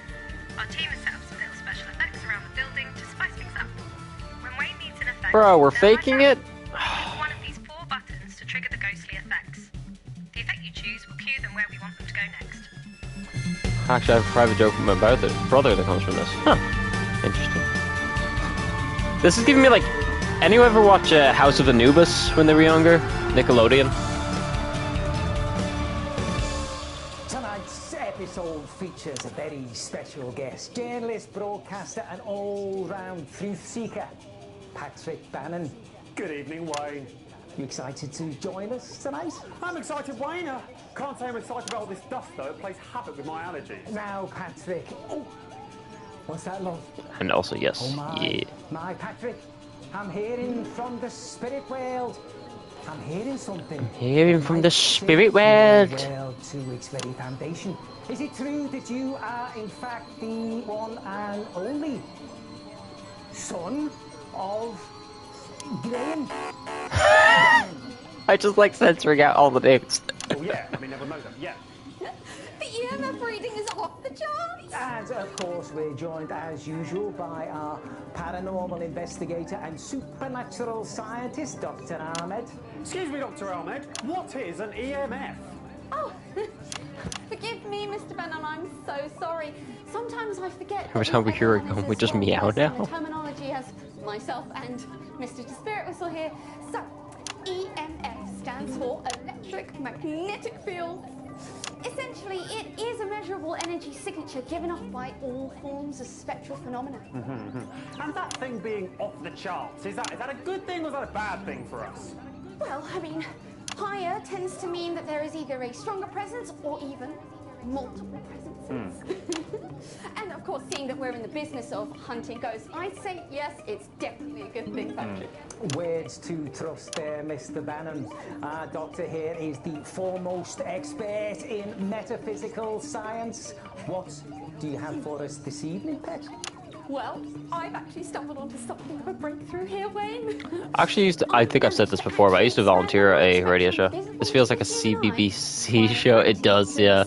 Speaker 16: Our team has set up some little special effects around the building to spice things up. When Wayne needs an effect,
Speaker 1: Bro, we're
Speaker 16: they'll
Speaker 1: faking it?
Speaker 16: use one of these 4 buttons to trigger the ghostly effects. The effect you choose will cue them where we want them to go next.
Speaker 1: Actually, I have a private joke with my brother that comes from this. Huh. Interesting. This is giving me like... Anyone ever watch House of Anubis when they were younger? Nickelodeon?
Speaker 13: Tonight's episode features a very special guest, journalist, broadcaster, and all-round truth seeker, Patrick Bannon.
Speaker 17: Good evening, Wayne.
Speaker 13: You excited to join us tonight?
Speaker 17: I'm excited, Wayne. Can't say I'm excited about all this dust, though. It plays havoc with my allergies.
Speaker 13: Now, Patrick. Oh, what's that, love?
Speaker 1: And also, yes.
Speaker 13: Oh, my.
Speaker 1: Yeah.
Speaker 13: My Patrick, I'm hearing from the spirit world. I'm hearing something.
Speaker 1: Hearing from the spirit world.
Speaker 13: To its very foundation. Is it true that you are, in fact, the one and only son of Graham?
Speaker 1: I just like censoring out all the names.
Speaker 17: Oh, yeah. I mean, everyone knows them. Yeah.
Speaker 5: The EMF reading is off the charts.
Speaker 13: And of course, we're joined as usual by our paranormal investigator and supernatural scientist, Dr. Ahmed.
Speaker 17: Excuse me, Dr. Ahmed. What is an EMF?
Speaker 10: Oh, forgive me, Mr. Bannon, I'm so sorry. Sometimes I forget.
Speaker 1: Every time we hear it going, we just meow
Speaker 10: The
Speaker 1: now.
Speaker 10: terminology has myself and Mr. Spirit Whistle here. So, EMF stands for electric magnetic field. Essentially, it is a measurable energy signature given off by all forms of spectral phenomena.
Speaker 17: And that thing being off the charts, is that a good thing or is that a bad thing for us?
Speaker 10: Well, I mean, higher tends to mean that there is either a stronger presence or even multiple presences. And of course, seeing that we're in the business of hunting ghosts, I'd say yes, it's definitely a good thing, Patrick.
Speaker 13: Words to trust there, Mr. Bannon. Our doctor here is the foremost expert in metaphysical science. What do you have for us this evening, Pet?
Speaker 10: Well, I've actually stumbled onto something of a breakthrough here, Wayne.
Speaker 1: I actually used to, I think I've said this before, but I used to volunteer at a radio show. This feels like a CBBC show. It does, yeah.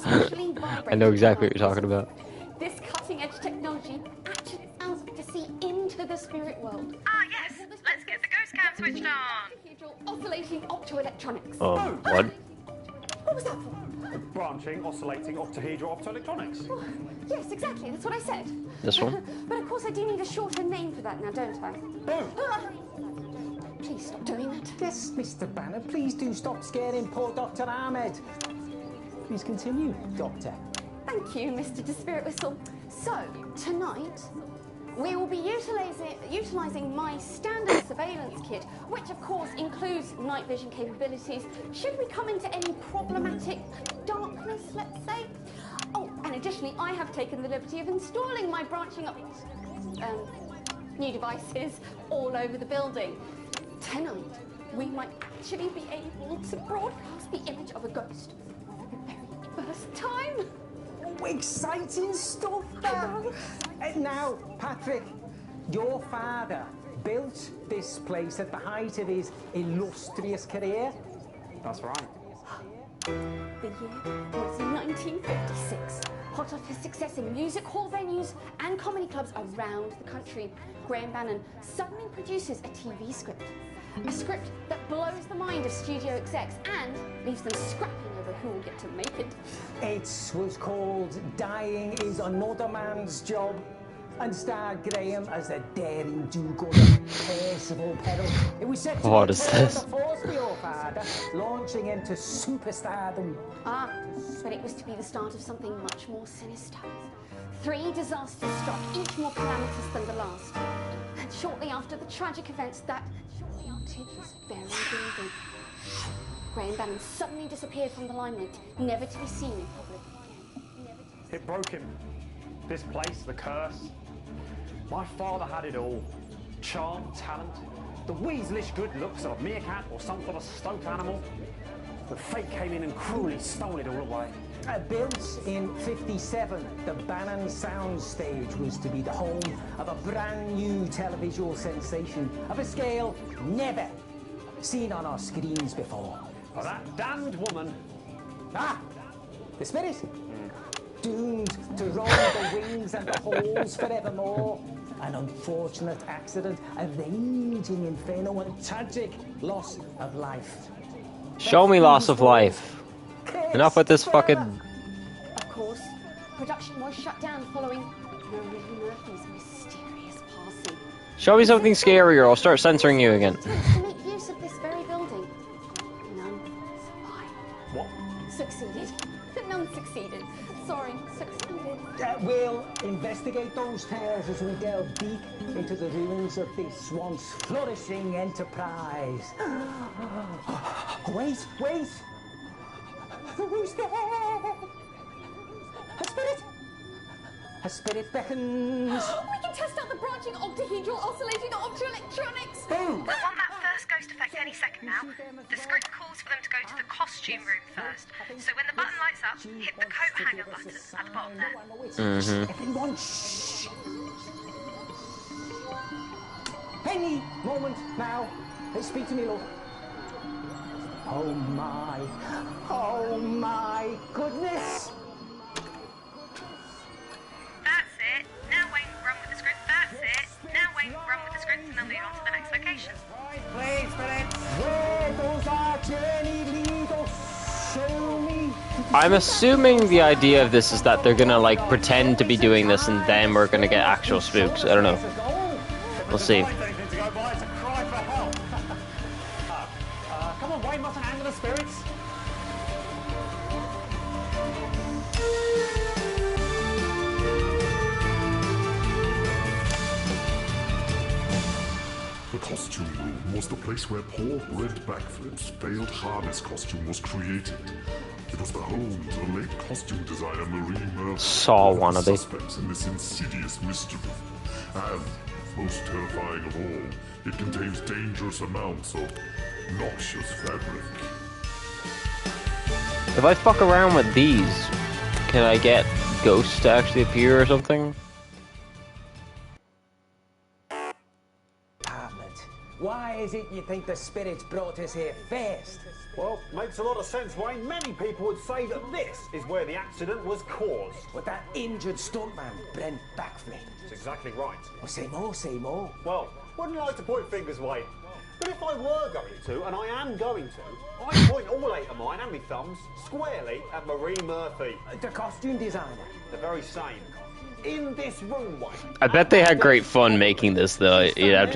Speaker 1: I know exactly what you're talking about.
Speaker 10: This cutting-edge technology actually allows us to see into the spirit world.
Speaker 16: Ah, yes. Let's get the ghost cam switched on.
Speaker 10: Oscillating optoelectronics.
Speaker 1: What?
Speaker 10: What was that for?
Speaker 17: Branching, oscillating, octahedral optoelectronics.
Speaker 10: Oh, yes, exactly. That's what I said.
Speaker 1: This one?
Speaker 10: But of course, I do need a shorter name for that now, don't I? Please stop doing that.
Speaker 13: Yes, Mr. Bannon, please do stop scaring poor Dr. Ahmed. Please continue, Doctor.
Speaker 10: Thank you, Mr. Spirit Whistle. So, tonight, we will be utilising my standard surveillance kit, which of course includes night vision capabilities, should we come into any problematic darkness, let's say. Oh, and And additionally, I have taken the liberty of installing my branching up new devices all over the building. Tonight, we might actually be able to broadcast the image of a ghost for the very first time.
Speaker 13: Oh, exciting stuff, that. And now, Patrick, your father built this place at the height of his illustrious career.
Speaker 17: That's right.
Speaker 10: The year was 1956. Hot off his success in music hall venues and comedy clubs around the country, Graham Bannon suddenly produces a TV script. A script that blows the mind of studio execs and leaves them scrapping over who will get to make it.
Speaker 13: It was called Dying is Another Man's Job, and starred Graham as the daring do-gooder Percival Peril. It was set to
Speaker 1: What
Speaker 13: be
Speaker 1: is
Speaker 13: a
Speaker 1: this?
Speaker 13: force for your father, launching into superstardom.
Speaker 10: Ah, but it was to be the start of something much more sinister. 3 disasters struck, each more calamitous than the last. And shortly after the tragic events that haunted this very building, Graham Bannon suddenly disappeared from the limelight, never to be seen in public again.
Speaker 17: It broke him. This place, the curse. My father had it all. Charm, talent, the weaselish good looks of a meerkat or some sort of stoat animal. But fate came in and cruelly stole it all away.
Speaker 13: Built in '57, the Bannon Soundstage was to be the home of a brand new televisual sensation of a scale never seen on our screens before.
Speaker 17: Oh, that damned woman.
Speaker 13: Ah, the spirit. Doomed to roam the wings and the halls forevermore. An unfortunate accident, a raging inferno, and tragic loss of life.
Speaker 1: Show me loss of life. Enough with this fucking.
Speaker 10: Of course, production was shut down following Marie Murphy's mysterious passing.
Speaker 1: Show me something scary or I'll start censoring you again.
Speaker 10: To make use of this very building. None survived.
Speaker 17: What?
Speaker 10: Succeeded. None succeeded. Sorry, succeeded.
Speaker 13: We'll investigate those tales as we delve deep into the ruins of this once flourishing enterprise. Wait, wait! Who's there? A spirit! A spirit beckons.
Speaker 10: We can test out the branching octahedral oscillating optoelectronics.
Speaker 13: Boom!
Speaker 16: We'll want that first ghost effect any second now. The script calls for them to go to the costume room first. So when the button lights up, hit the coat hanger button at the bottom there.
Speaker 13: Everyone, shh! Any moment now. Speak to me, love. Oh my goodness!
Speaker 16: That's it. Now Wayne will run with the script. That's it. Now Wayne will run with the script and they'll move on to the next location.
Speaker 13: Please, Philip. Where does our journey lead us? Show me.
Speaker 1: I'm assuming the idea of this is that they're gonna like pretend to be doing this and then we're gonna get actual spooks. I don't know. We'll see.
Speaker 17: Come on, Wayne mustn't handle the spirits.
Speaker 18: The costume room was the place where Paul Brent Backflip's failed harness costume was created. It was the home to the late costume designer Marie Murphy.
Speaker 1: Saw one of these.
Speaker 18: Suspects in this insidious mystery. And, most terrifying of all, it contains dangerous amounts of noxious fabric.
Speaker 1: If I fuck around with these, can I get ghosts to actually appear or something?
Speaker 13: Why is it you think the spirits brought us here first?
Speaker 17: Well, makes a lot of sense, Wayne. Many people would say that this is where the accident was caused.
Speaker 13: With that injured stuntman, Brent Backflip.
Speaker 17: That's exactly right.
Speaker 13: Oh, say more, say more.
Speaker 17: Well, wouldn't like to point fingers, Wayne. But if I were going to, and I am going to, I'd point all 8 of mine and my thumbs squarely at Marie Murphy.
Speaker 13: The costume designer.
Speaker 17: The very same. In this room, Wayne.
Speaker 1: I bet they had great fun making this though. You have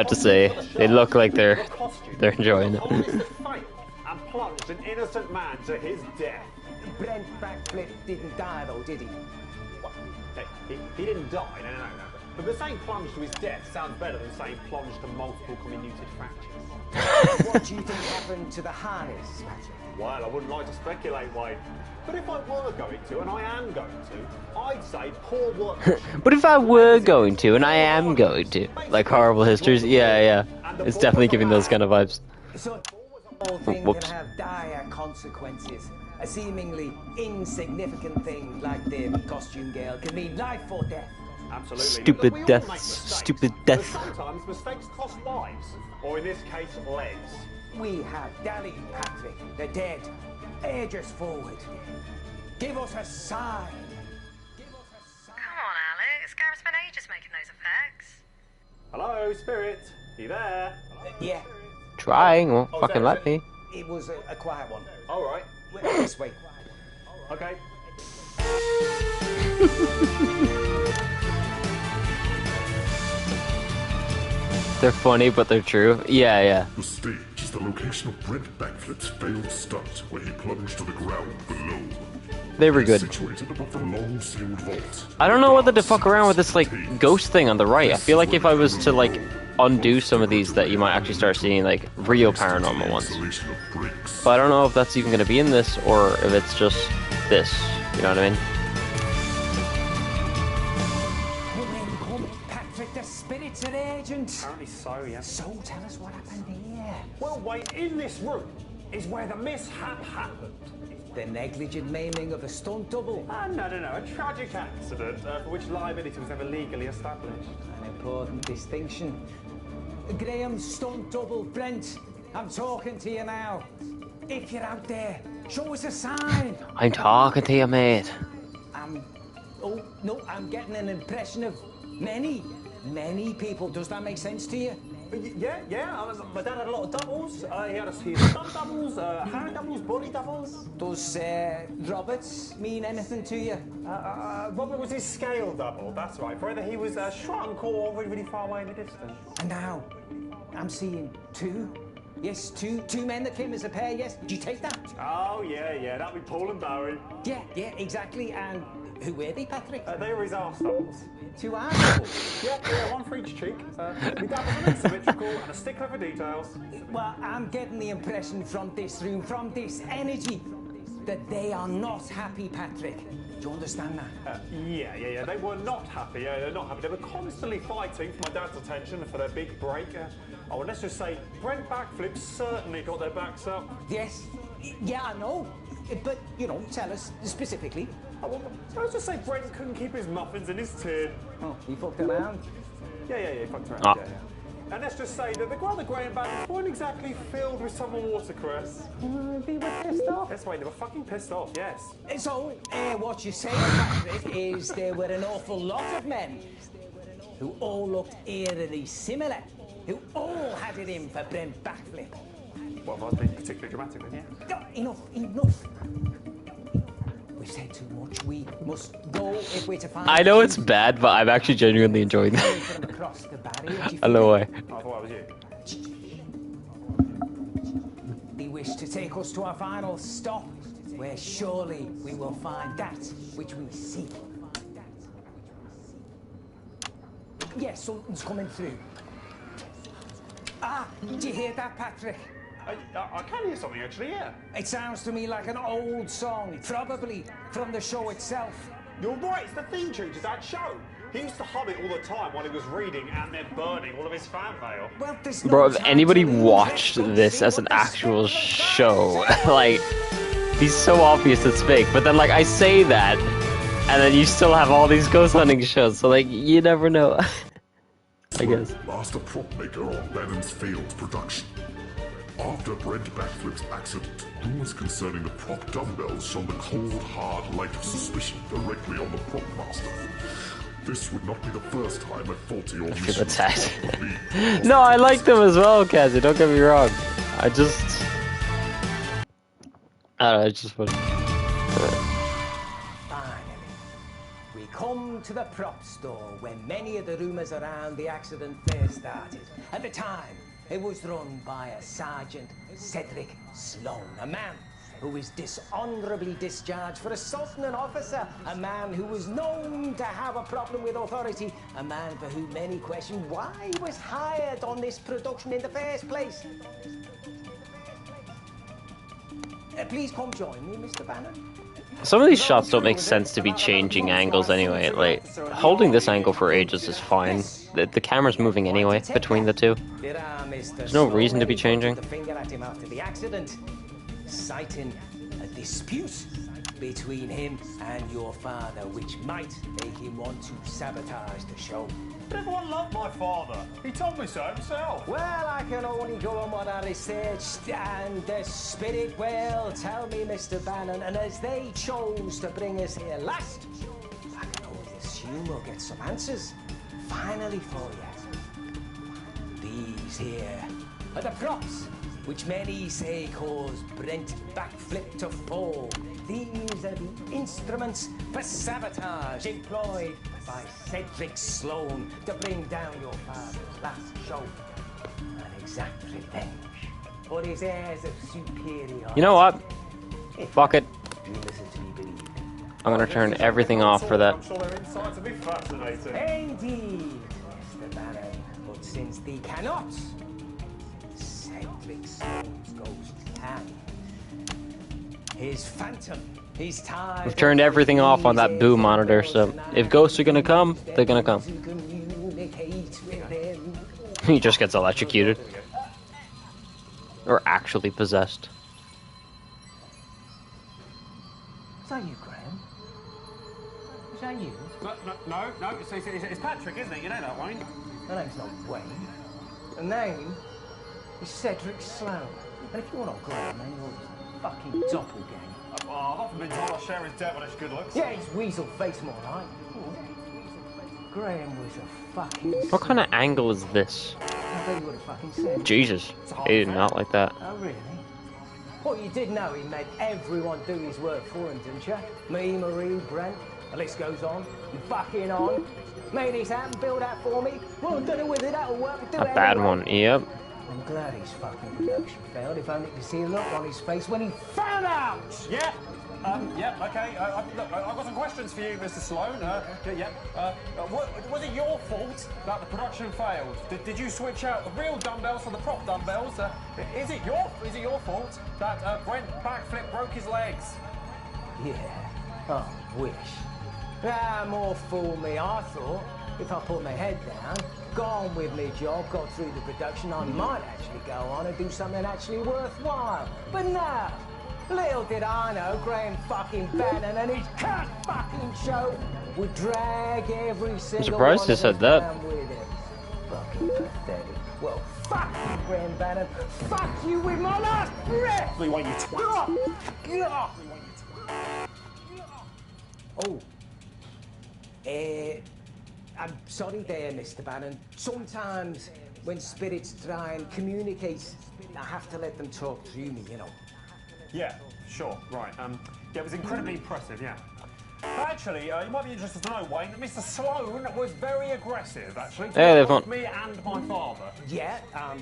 Speaker 1: to say they look like they're enjoying it.
Speaker 17: And plunged an innocent man to his death.
Speaker 13: Brent Backflip didn't die though, did he?
Speaker 17: Well, he didn't die, no. But saying plunge to his death sounds better than saying plunge to multiple comminuted fractures.
Speaker 13: What do you think happened to the harness, Patrick?
Speaker 17: Well, I wouldn't like to speculate, Wayne. But if I were going to, and I am going to, I'd say poor work.
Speaker 1: But if I were going to, and I am going to, like Horrible Histories, yeah. It's definitely giving those kind of vibes.
Speaker 13: So, the whole thing
Speaker 1: Whoops.
Speaker 13: can have dire consequences. A seemingly insignificant thing like the costume girl can mean life or death.
Speaker 17: Absolutely.
Speaker 1: Stupid
Speaker 17: Look, we all
Speaker 1: death.
Speaker 17: make mistakes,
Speaker 1: Stupid
Speaker 17: but
Speaker 1: death.
Speaker 17: sometimes mistakes cost lives, or in this case, legs.
Speaker 13: We have Dally, Patrick, the dead. Urge us forward. Give us a sign.
Speaker 16: Come on, Alex. Gareth spent ages making those effects.
Speaker 17: Hello, Spirit. You there?
Speaker 13: Yeah.
Speaker 1: Trying, won't
Speaker 17: Oh,
Speaker 1: fucking
Speaker 17: is
Speaker 1: let me.
Speaker 13: It was a quiet one.
Speaker 17: All right.
Speaker 13: This way.
Speaker 17: Okay.
Speaker 1: They're funny, but they're true. Yeah.
Speaker 18: The stage is the location of Brent Backflip's failed stunt, where he plunged to the ground below.
Speaker 1: They were good.
Speaker 18: Situated above the long-sealed vault.
Speaker 1: I don't know whether to fuck around with this, like, ghost thing on the right. I feel like if I was to, like, undo some of these, that you might actually start seeing, like, real paranormal ones. But I don't know if that's even going to be in this, or if it's just this. You know what I mean?
Speaker 13: Patrick, the spirits are agent.
Speaker 17: Apparently so, yeah.
Speaker 13: So tell us what happened here.
Speaker 17: Well, wait, in this room is where the mishap happened.
Speaker 13: The negligent maiming of a stunt double.
Speaker 17: No. A tragic accident for which liability was never legally established.
Speaker 13: An important distinction. Graham's stunt double, Brent. I'm talking to you now. If you're out there, show us a sign.
Speaker 1: I'm talking to you, mate.
Speaker 13: I'm getting an impression of many people. Does that make sense to you?
Speaker 17: Yeah. My dad had a lot of doubles. He had his stunt doubles, hand doubles, body doubles.
Speaker 13: Does Roberts mean anything to you?
Speaker 17: Robert was his scale double, that's right. For whether he was shrunk or really, really far away in the distance.
Speaker 13: And now, I'm seeing two. Yes, two men that came as a pair, yes. Do you take that?
Speaker 17: Oh, yeah. That'd be Paul and Barry.
Speaker 13: Yeah, exactly. And who were they, Patrick?
Speaker 17: They were his arse doubles.
Speaker 13: Two arse doubles?
Speaker 17: Yeah, one for each cheek. My dad was an asymmetrical and a stickler for details.
Speaker 13: Well, I'm getting the impression from this room, from this energy, that they are not happy, Patrick. Do you understand that?
Speaker 17: Yeah. They were not happy. They're not happy. They were constantly fighting for my dad's attention and for their big break. And let's just say, Brent Backflip certainly got their backs up.
Speaker 13: Yes. Yeah, I know. But, tell us specifically.
Speaker 17: Let's just say Brent couldn't keep his muffins in his tin.
Speaker 13: Oh, he fucked around?
Speaker 17: Yeah, he fucked around.
Speaker 1: Oh.
Speaker 17: Yeah. And let's just say that the other Graham bags weren't exactly filled with summer watercress.
Speaker 13: They were pissed off.
Speaker 17: That's right, they were fucking pissed off, yes.
Speaker 13: So, what you're saying, Patrick, is there were an awful lot of men who all looked eerily similar, who all had it in for Brent Backflip.
Speaker 17: Well, if I was being particularly dramatic then, yeah.
Speaker 13: No, enough. We've said too much. We must go if we're to find...
Speaker 1: I know it's bad, but I'm actually genuinely enjoying that.
Speaker 13: Across the barrier.
Speaker 1: I don't know why.
Speaker 17: I thought it was you.
Speaker 13: They wish to take us to our final stop, where surely we will find that which we seek. Yes, something's coming through. Do you hear that, Patrick?
Speaker 17: I can hear something, actually, yeah.
Speaker 13: It sounds to me like an old song, probably from the show itself.
Speaker 17: You're right, it's the theme tune to that show. He used to hum it all the time while he was reading and then burning all of his fan mail.
Speaker 13: Well,
Speaker 1: Bro, if anybody watched this as an actual show, like, he's so obvious it's fake. But then, like, I say that, and then you still have all these ghost hunting shows, so, like, you never know. I guess.
Speaker 18: Master prop maker on Bannon's failed production. After Brent Backflip's accident, rumors concerning the prop dumbbells shone the cold, hard light of suspicion directly on the prop master. This would not be the first time a faulty or
Speaker 1: attacked. No, I like them as well, Cassie, don't get me wrong. I don't know, it's just funny.
Speaker 13: Finally, we come to the prop store where many of the rumours around the accident first started. At the time, it was run by a Sergeant Cedric Sloan, a man who is dishonorably discharged for assaulting an officer, a man who was known to have a problem with authority, a man for whom many question why he was hired on this production in the first place. Please come join me, Mr. Bannon.
Speaker 1: Some of these shots don't make sense to be changing angles anyway. Like, holding this angle for ages is fine. The camera's moving anyway between the two. There's no reason to be changing.
Speaker 13: The finger at him after the accident, citing a dispute between him and your father, which might make him want to sabotage the show.
Speaker 17: But everyone loved my father. He told me so himself.
Speaker 13: Well, I can only go on what I researched, and the spirit will tell me, Mr. Bannon, and as they chose to bring us here last, I can only assume we'll get some answers, finally for you. These here are the props, which many say caused Brent Backflip to fall. These are the instruments for sabotage employed by Cedric Sloan to bring down your father's last show and exact revenge for his airs of superiority.
Speaker 1: You know what? Fuck it. I'm gonna turn everything off for that.
Speaker 17: I'm sure their insights will be fascinating.
Speaker 13: Indeed, Mr. Bannon. But since they cannot, Cedric Sloan's ghost can. His phantom, his time.
Speaker 1: We've turned everything off on that boo monitor, so if ghosts are gonna come, they're gonna come. He just gets electrocuted. Or actually possessed.
Speaker 13: Is that you, Graham? Is that you?
Speaker 17: No, it's Patrick, isn't it? You know that, Wayne?
Speaker 13: The name's not Wayne. The name is Cedric Sloan. And if you want to Graham, then you're fucking doppelganger.
Speaker 17: I've often been told I share his devilish good looks.
Speaker 13: Yeah, he's weasel face more like. Graham was a fucking...
Speaker 1: What kind of angle is this?
Speaker 13: I bet you would have fucking said.
Speaker 1: Jesus, he did not like that.
Speaker 13: Oh, really? Well, you did know he made everyone do his work for him, didn't you? Me, Marie, Brent, the list goes on. And fucking on. Made this happen, build that for me. Well, don't know whether that'll work, but do
Speaker 1: A
Speaker 13: it
Speaker 1: bad
Speaker 13: anyway.
Speaker 1: one, yep.
Speaker 13: I'm glad his fucking production failed, if only to see the look on his face when he found out!
Speaker 17: Yeah, okay. Look, I've got some questions for you, Mr. Sloan. Was it your fault that the production failed? Did you switch out the real dumbbells for the prop dumbbells? Is it your fault that Brent Backflip broke his legs?
Speaker 13: Yeah, I wish. More fool me, I thought. If I put my head down, got on with my job, got through the production, I might actually go on and do something actually worthwhile. But no! Little did I know Graham fucking Bannon and his cut fucking show would drag every single
Speaker 1: surprised
Speaker 13: one
Speaker 1: he
Speaker 13: of
Speaker 1: said
Speaker 13: us
Speaker 1: that.
Speaker 13: down with him. Fucking pathetic. Well, fuck you, Graham Bannon. Fuck you with my last breath!
Speaker 17: Lee, wait, you twat.
Speaker 13: Oh. I'm sorry there, Mr. Bannon. Sometimes when spirits try and communicate, I have to let them talk through me, you know.
Speaker 17: Yeah, sure, right. Yeah, it was incredibly impressive, yeah. Actually, you might be interested to know, Wayne, that Mr. Sloan was very aggressive, actually,
Speaker 1: Hey,
Speaker 17: towards me and my father.
Speaker 13: Yeah,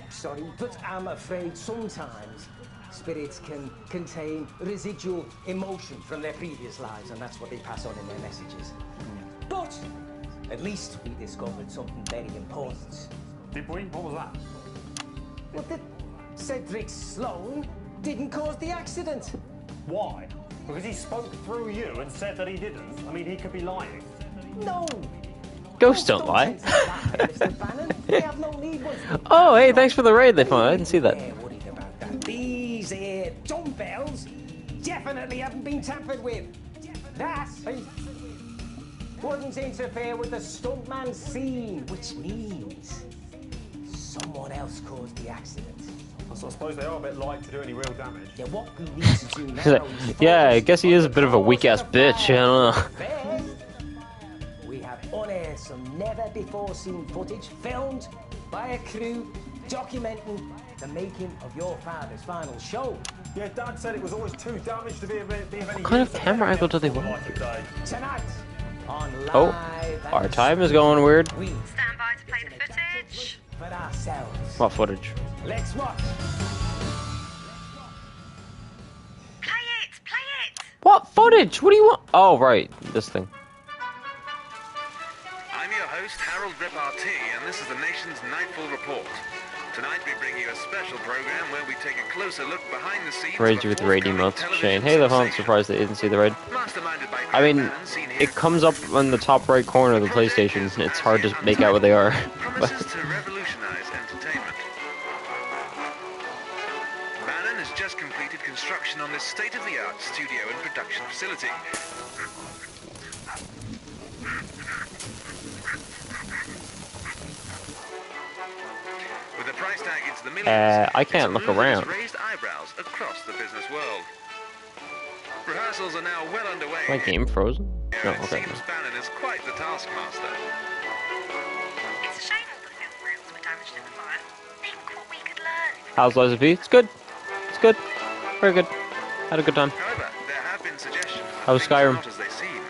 Speaker 13: sorry, but I'm afraid sometimes spirits can contain residual emotion from their previous lives, and that's what they pass on in their messages. But at least we discovered something very important.
Speaker 17: Did we? What was that?
Speaker 13: Well, that Cedric Sloan didn't cause the accident.
Speaker 17: Why? Because he spoke through you and said that he didn't. I mean, he could be lying.
Speaker 13: No.
Speaker 1: Ghosts don't lie.
Speaker 13: Mr. Bannon, they have no need of...
Speaker 1: Oh, hey, thanks for the raid they found. I didn't see that.
Speaker 13: Worried about that. These here dumbbells definitely haven't been tampered with. That wouldn't interfere with the stuntman scene, which means someone else caused the accident.
Speaker 17: So I suppose they are a bit light to do any real damage.
Speaker 13: Yeah, what we need to do now is
Speaker 1: Yeah, I guess he is a bit of a weak-ass bitch, I don't know.
Speaker 13: we have unearthed some never-before-seen footage filmed by a crew documenting the making of your father's final show.
Speaker 17: Yeah, Dad said it was always too damaged to be of any
Speaker 1: What kind of camera angle do they want?
Speaker 13: Tonight on Live
Speaker 1: Oh, our time is going weird.
Speaker 16: Stand by to play the footage.
Speaker 13: For ourselves.
Speaker 1: What footage?
Speaker 13: Let's watch.
Speaker 16: Play
Speaker 1: What footage? What do you want? Oh, right. This thing.
Speaker 19: I'm your host, Harold Repartee, and this is the nation's Nightfall Report. Tonight we bring you a special program where we take a closer look behind the scenes.
Speaker 1: Raid you with the raid emotes. Shane. Hey, I'm surprised they didn't see the raid. I mean, it comes up on the top right corner of the PlayStation. It's hard to make out what they are.
Speaker 19: Promises to revolutionize entertainment. Bannon has just completed construction on this state-of-the-art studio and production facility. With a price tag into the millions,
Speaker 1: I can't look around.
Speaker 19: raised eyebrows across the business world. Rehearsals are now well underway.
Speaker 1: My game frozen? No,
Speaker 19: It
Speaker 1: okay.
Speaker 19: seems Bannon is quite the taskmaster.
Speaker 16: It's a shame all the film reels were damaged in the fire. Think what we could learn.
Speaker 1: How's Liza P? It's good. It's good. Very good. Had a good time.
Speaker 19: However, there have been suggestions that
Speaker 1: How was
Speaker 19: things are
Speaker 1: Skyrim?
Speaker 19: not as they seem.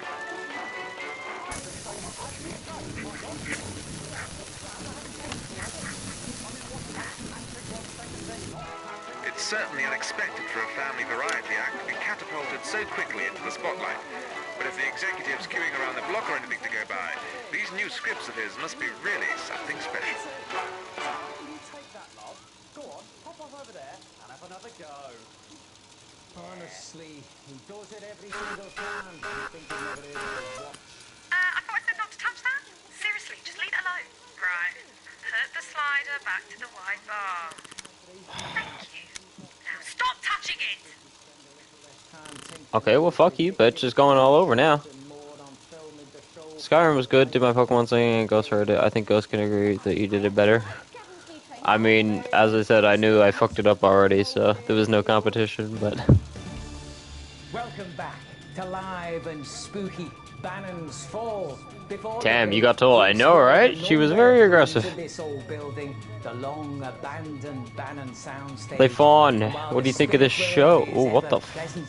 Speaker 19: It's certainly unexpected for a family variety act to be catapulted so quickly into the spotlight. But if the executive's queuing around the block or anything to go by, these new scripts of his must be really something special.
Speaker 2: Go on, pop off over there and have another go.
Speaker 13: Honestly, he does it every single time. You think he's never able to watch.
Speaker 16: I thought I said not to touch that. Seriously, just leave it alone. Right. Put the slider back to the wide bar. Thank you. Now stop touching it!
Speaker 1: Okay, well, fuck you, bitch. It's going all over now. Skyrim was good. Did my Pokemon singing and Ghost heard it. I think Ghost can agree that you did it better. I mean, as I said, I knew I fucked it up already, so there was no competition, but...
Speaker 13: Welcome back to live and spooky Bannon's Fall. Before
Speaker 1: Damn, you got told. I know, right? She was very aggressive.
Speaker 13: This old building, the long abandoned Bannon soundstage.
Speaker 1: Play Fawn. What do you think of this show? Oh, what the f...
Speaker 13: Pleasant.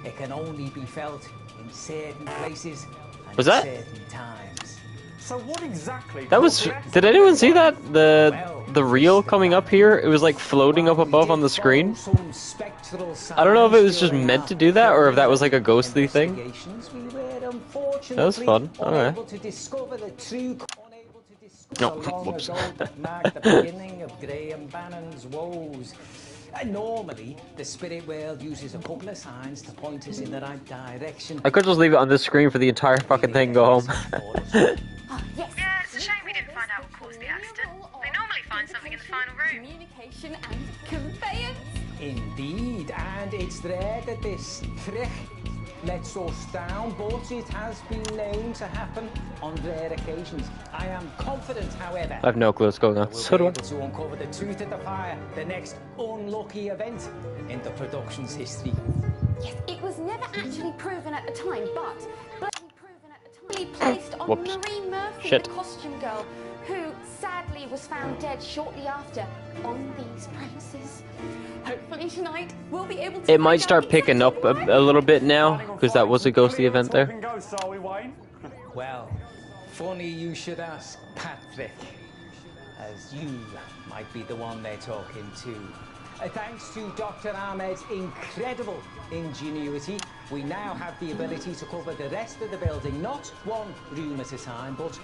Speaker 13: It can only be felt in certain places and
Speaker 1: Was that?
Speaker 13: certain times.
Speaker 17: So what exactly?
Speaker 1: That was... Did anyone see that? The reel coming up here? It was like floating up above on the screen. I don't know if it was just meant to do that or if that was like a ghostly thing. That was fun. Okay. No, whoops.
Speaker 13: Marked the beginning of Graham Bannon's woes. Normally, the spirit world uses a couple of signs to point us in the right direction.
Speaker 1: I could just leave it on this screen for the entire fucking thing and go home.
Speaker 16: Yeah, it's a shame we didn't find out what caused the accident. They normally find something in the final room.
Speaker 10: Communication and conveyance.
Speaker 13: Indeed, and it's there that this trick lets us down, but it has been known to happen on rare occasions. I am confident, however,
Speaker 1: I have no clue what's going on. So do I.
Speaker 13: able to uncover the truth of the fire, the next unlucky event in the production's history.
Speaker 10: Yes, it was never actually proven at the time, but blatantly proven at the time. Placed on
Speaker 1: Whoops.
Speaker 10: Marie Murphy,
Speaker 1: Shit.
Speaker 10: the costume girl, who sadly was found dead shortly after on these premises. Hopefully tonight we'll be able to.
Speaker 1: It might start picking up a little bit now, because that was a ghostly event there.
Speaker 13: Well, funny you should ask, Patrick, as you might be the one they're talking to. Thanks to Dr. Ahmed's incredible ingenuity, we now have the ability to cover the rest of the building, not one room at a time, but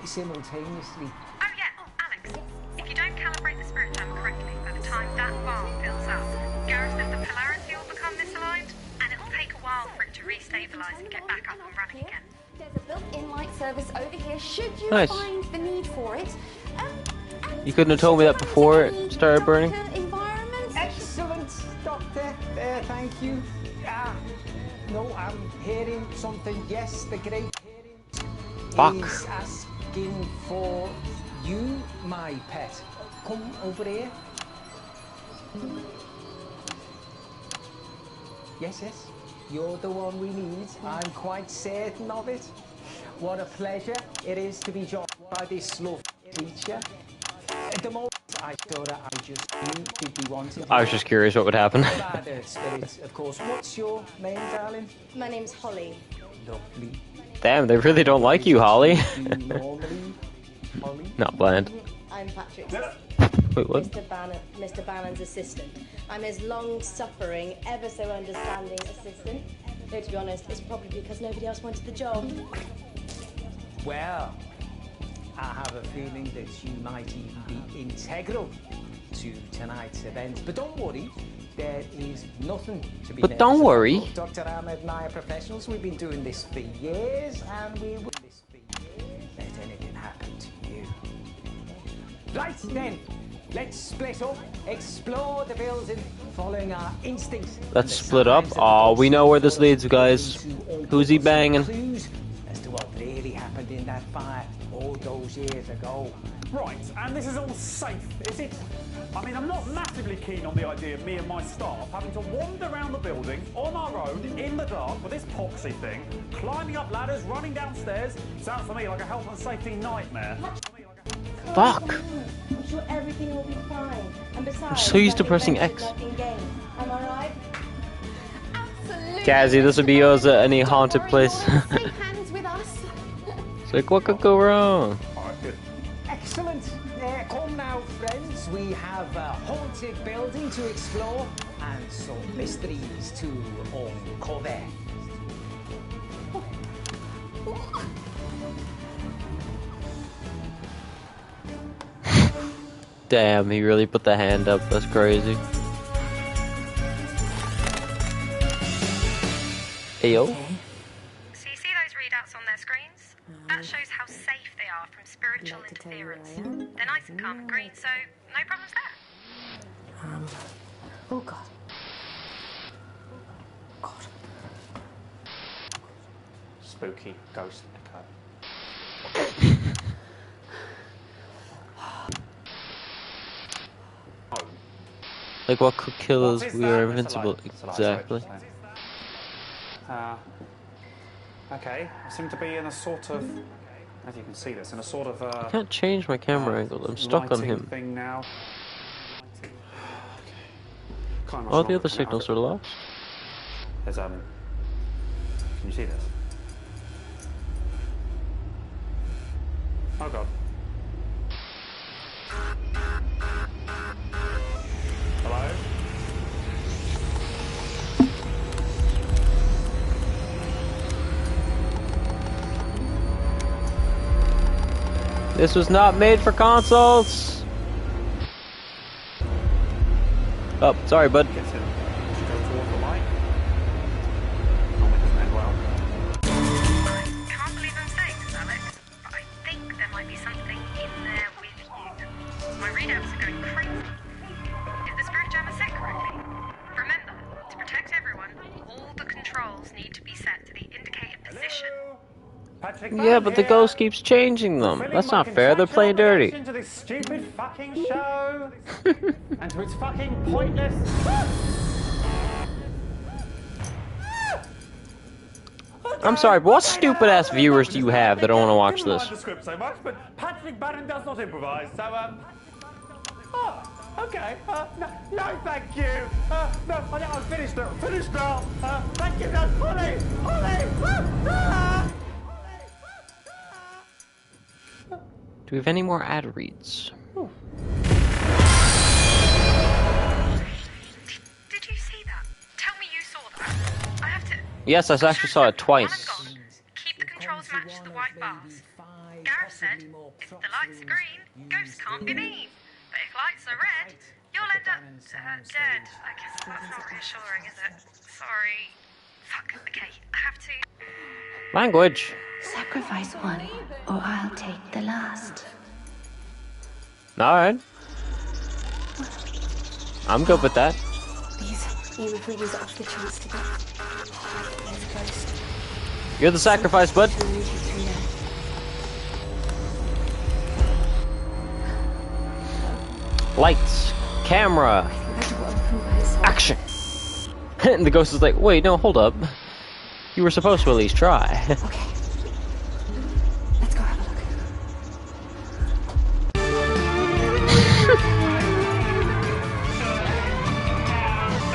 Speaker 13: simultaneously.
Speaker 16: Oh yeah, Alex, if you don't calibrate the spirit jammer correctly by the time that bar fills up, Gareth says the polarity will become misaligned, and it'll take a while for it to restabilize and get back up and running again.
Speaker 10: There's a built-in light service over here should you
Speaker 1: Nice.
Speaker 10: find the need for it.
Speaker 1: You couldn't have told me that before it started burning.
Speaker 13: Excellent, Doctor. Thank you. No, I'm hearing something. Yes, the great
Speaker 1: Fuck.
Speaker 13: is asking for you, my pet. Come over here. Yes, yes. You're the one we need. I'm quite certain of it. What a pleasure it is to be joined by this lovely creature. At the moment, I thought I just knew you'd be wanting.
Speaker 1: I was just curious what would happen.
Speaker 13: Spirits, of course. What's your name, darling?
Speaker 20: My name's Holly.
Speaker 13: Lovely.
Speaker 1: Damn, they really don't like you, Holly.
Speaker 13: Normally, Holly.
Speaker 1: Not bland.
Speaker 20: I'm Patrick.
Speaker 1: Wait, what?
Speaker 20: Mr. Bannon's assistant. I'm his long-suffering, ever so understanding assistant. Though, to be honest, it's probably because nobody else wanted the job.
Speaker 13: Well, I have a feeling that you might even be integral to tonight's event. But don't worry, there is nothing to be
Speaker 1: But don't worry.
Speaker 13: Dr. Ahmed and I are professionals. We've been doing this for years, and we will let anything happen to you. Right then, let's split up, explore the building, following our instincts.
Speaker 1: Let's split up. Oh, we know where this leads, guys. Who's he banging?
Speaker 13: Clues as to what really happened in that fire all those years ago.
Speaker 17: Right, and this is all safe, is it? I mean, I'm not massively keen on the idea of me and my staff having to wander around the building on our own in the dark with this poxy thing, climbing up ladders, running downstairs. Sounds to me like a health and safety nightmare.
Speaker 1: Fuck.
Speaker 20: I'm sure everything will be fine. And besides,
Speaker 1: I'm so used to pressing X.
Speaker 20: Am I right?
Speaker 1: Gazzy, this would be yours at any haunted place.
Speaker 10: Hands with us.
Speaker 1: It's like, what could go wrong?
Speaker 13: Excellent. Come now, friends. We have a haunted building to explore and some mysteries to uncover.
Speaker 1: Damn, he really put the hand up. That's crazy. Ayo.
Speaker 16: So you see those readouts on their screens? That shows how safe they are from spiritual interference. They're nice and calm and green, so no problems there.
Speaker 20: Oh, God.
Speaker 17: Spooky ghost echo.
Speaker 1: Like, what could kill us? We are invincible. Exactly.
Speaker 17: Okay, I seem to be in a sort of, as you can see this, in a sort of
Speaker 1: I can't change my camera angle. I'm stuck on him.
Speaker 17: thing now.
Speaker 1: All the other signals are lost.
Speaker 17: There's can you see this? Oh God. Hello?
Speaker 1: This was not made for consoles. Oh, sorry, bud.
Speaker 16: Can't believe I'm saying this, Alex, but I think there might be something in there with you. My readouts are going crazy. If the spirit jammer set correctly, remember, to protect everyone, all the controls need to be set to the indicated position.
Speaker 1: Yeah, but the ghost keeps changing them. That's not fair. They're playing dirty.
Speaker 17: To this stupid fucking show and to its fucking pointless.
Speaker 1: I'm sorry, but what stupid ass viewers do you have that don't want to watch
Speaker 17: I didn't
Speaker 1: this?
Speaker 17: like the script so much, but Patrick Bannon does not improvise, so Oh, okay. No, thank you. No, I'm finished now. Finished now. Thank you, no, Holly. Holly.
Speaker 1: Do we have any more ad reads?
Speaker 16: Did you see that? Tell me you saw that. I have to
Speaker 1: Yes, I actually saw it twice.
Speaker 16: keep the controls matched to the white bars. Gareth said, if the lights are green, ghosts can't be mean. But if lights are red, you'll end up dead. I guess that's not reassuring, is it? Sorry. Fuck, okay, I have to...
Speaker 1: Language.
Speaker 21: Sacrifice one, or I'll take the last.
Speaker 1: Alright. I'm good with that.
Speaker 21: Even if we use it off the chance to get this ghost.
Speaker 1: You're the sacrifice, bud. Lights. Camera. Action. And the ghost is like, wait, no, hold up. You were supposed to at least try.
Speaker 21: Okay. Let's go have a look.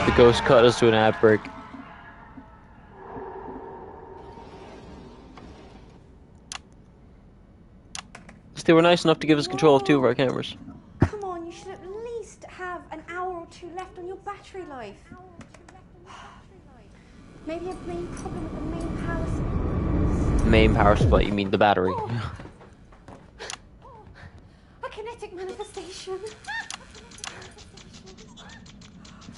Speaker 1: The ghost cut us to an ad break. They were nice enough to give us control of 2 of our cameras.
Speaker 20: Come on, you should at
Speaker 10: safe. Maybe a main problem with the main power supply.
Speaker 1: Main power supply, you mean the battery.
Speaker 10: A kinetic manifestation.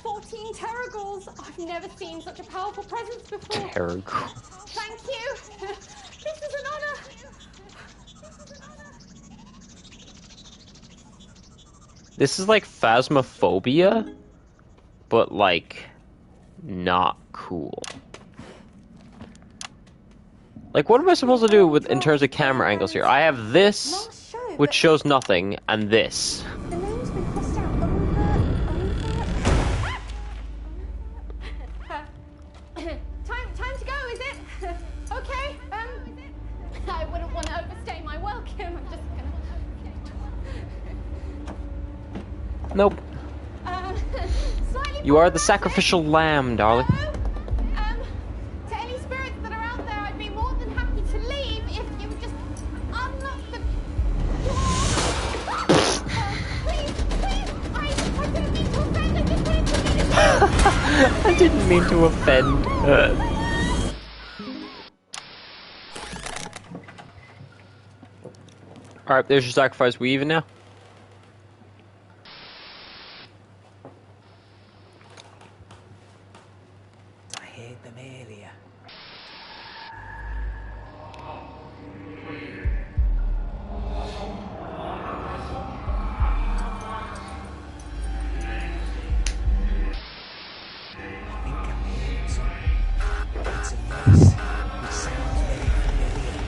Speaker 10: 14 Terragals. I've never seen such a powerful presence before.
Speaker 1: Terragals.
Speaker 10: Thank you. This is an honor.
Speaker 1: This is like Phasmophobia, but like not cool. Like, what am I supposed to do with in terms of camera angles here? I have this, which shows nothing, and this.
Speaker 10: The name's been crossed out over. Time to go, is it? Okay. I wouldn't want to overstay my welcome. I'm just gonna.
Speaker 1: Nope.
Speaker 10: Slightly.
Speaker 1: You are the sacrificial lamb, darling.
Speaker 10: To any spirits that are out there, I'd be more than happy to leave if you would just unlock the door. Please, I didn't mean to offend. I didn't mean to
Speaker 1: I didn't mean to offend. Alright, there's your sacrifice. We even now?
Speaker 13: I heard them earlier. I think I'm hearing something. It's a voice. It sounds very familiar.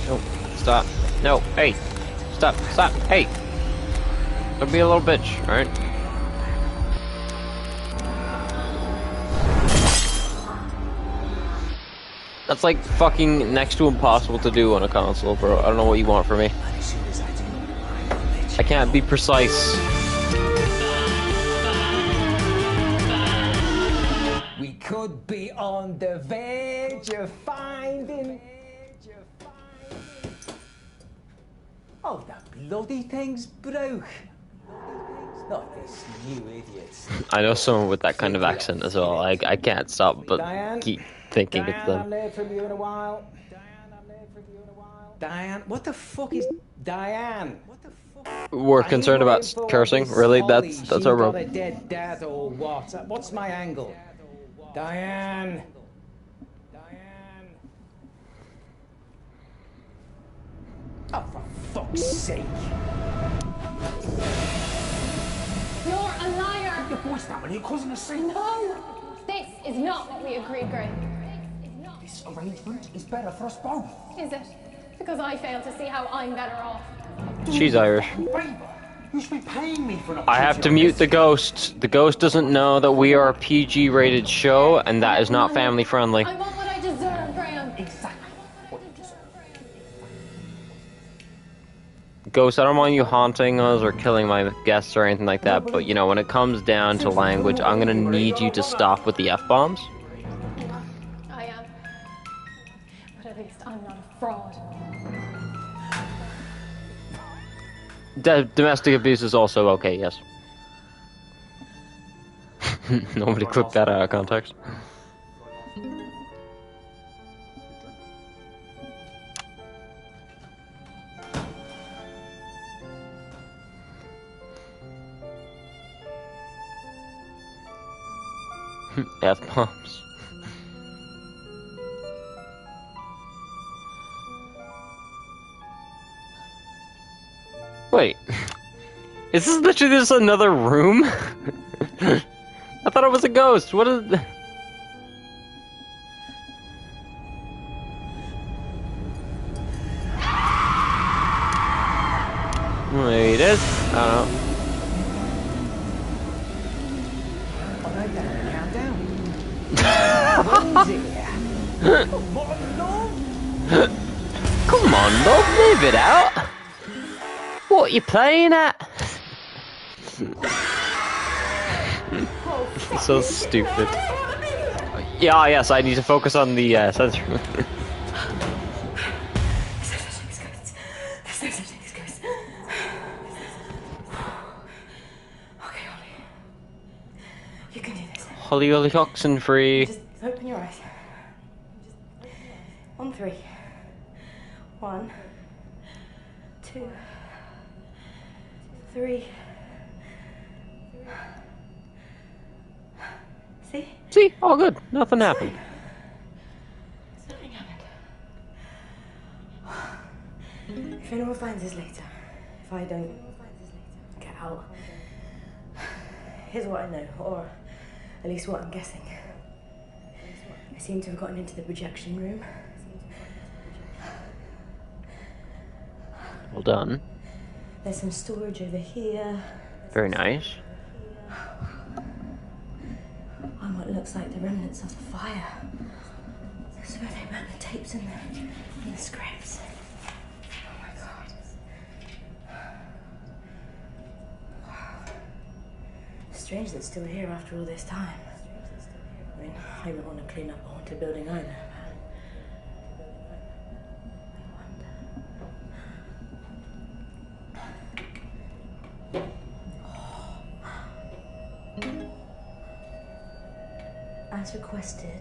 Speaker 1: No, stop. No, hey. Stop, hey. Don't be a little bitch, alright? That's like fucking next to impossible to do on a console, bro. I don't know what you want from me. I can't be precise.
Speaker 13: We could be on the verge of finding. Oh, that bloody thing's broke. Not this new idiot.
Speaker 1: I know someone with that kind of accent as well. I can't stop but keep thinking it's
Speaker 13: I've
Speaker 1: them.
Speaker 13: heard from you in a while. Diane, what the fuck is Diane?
Speaker 1: We're concerned about cursing, really? That's our
Speaker 13: She got a
Speaker 1: problem.
Speaker 13: dead dad or what? What's my angle? Diane. Oh, for fuck's sake.
Speaker 10: You're a liar.
Speaker 11: Your voice down when you're causing a scene.
Speaker 10: No, this is not what we agreed, Graham.
Speaker 11: This arrangement is better for us both.
Speaker 10: Is it? Because I fail to see how I'm better off.
Speaker 1: She's Irish.
Speaker 11: You should be paying me for an
Speaker 1: I have to mute the ghost. The ghost doesn't know that we are a PG rated show and that is not family friendly.
Speaker 10: I want what I deserve, Graham.
Speaker 11: Exactly.
Speaker 1: Ghost, I don't want you haunting us or killing my guests or anything like that, but you know, when it comes down to language, I'm gonna need you to stop with the F-bombs.
Speaker 10: I am. But at least I'm not a fraud.
Speaker 1: Domestic abuse is also okay, yes. Nobody clipped that out of context. F-bombs. Wait. Is this literally just another room? I thought it was a ghost. What is... Maybe it is. I don't know.
Speaker 13: Alright then, countdown. When's it here?
Speaker 1: Come on, love, leave it out. What you playing at? So stupid. Yeah, yes, I need to focus on the sensor.
Speaker 21: You can
Speaker 1: Holly oxen free.
Speaker 20: Just open your eyes. On 3. 1, 2, 3. See?
Speaker 1: See, all good. Nothing happened.
Speaker 20: Nothing happened. If anyone finds this later, if I don't get out, here's what I know, or at least what I'm guessing. I seem to have gotten into the projection room.
Speaker 1: Well done.
Speaker 20: There's some storage over here.
Speaker 1: Very nice.
Speaker 20: And what looks like the remnants of the fire. I swear they burnt the tapes and the scripts. Oh my god. Wow. Strange that it's still here after all this time. I mean, I wouldn't want to clean up a haunted building either. As requested,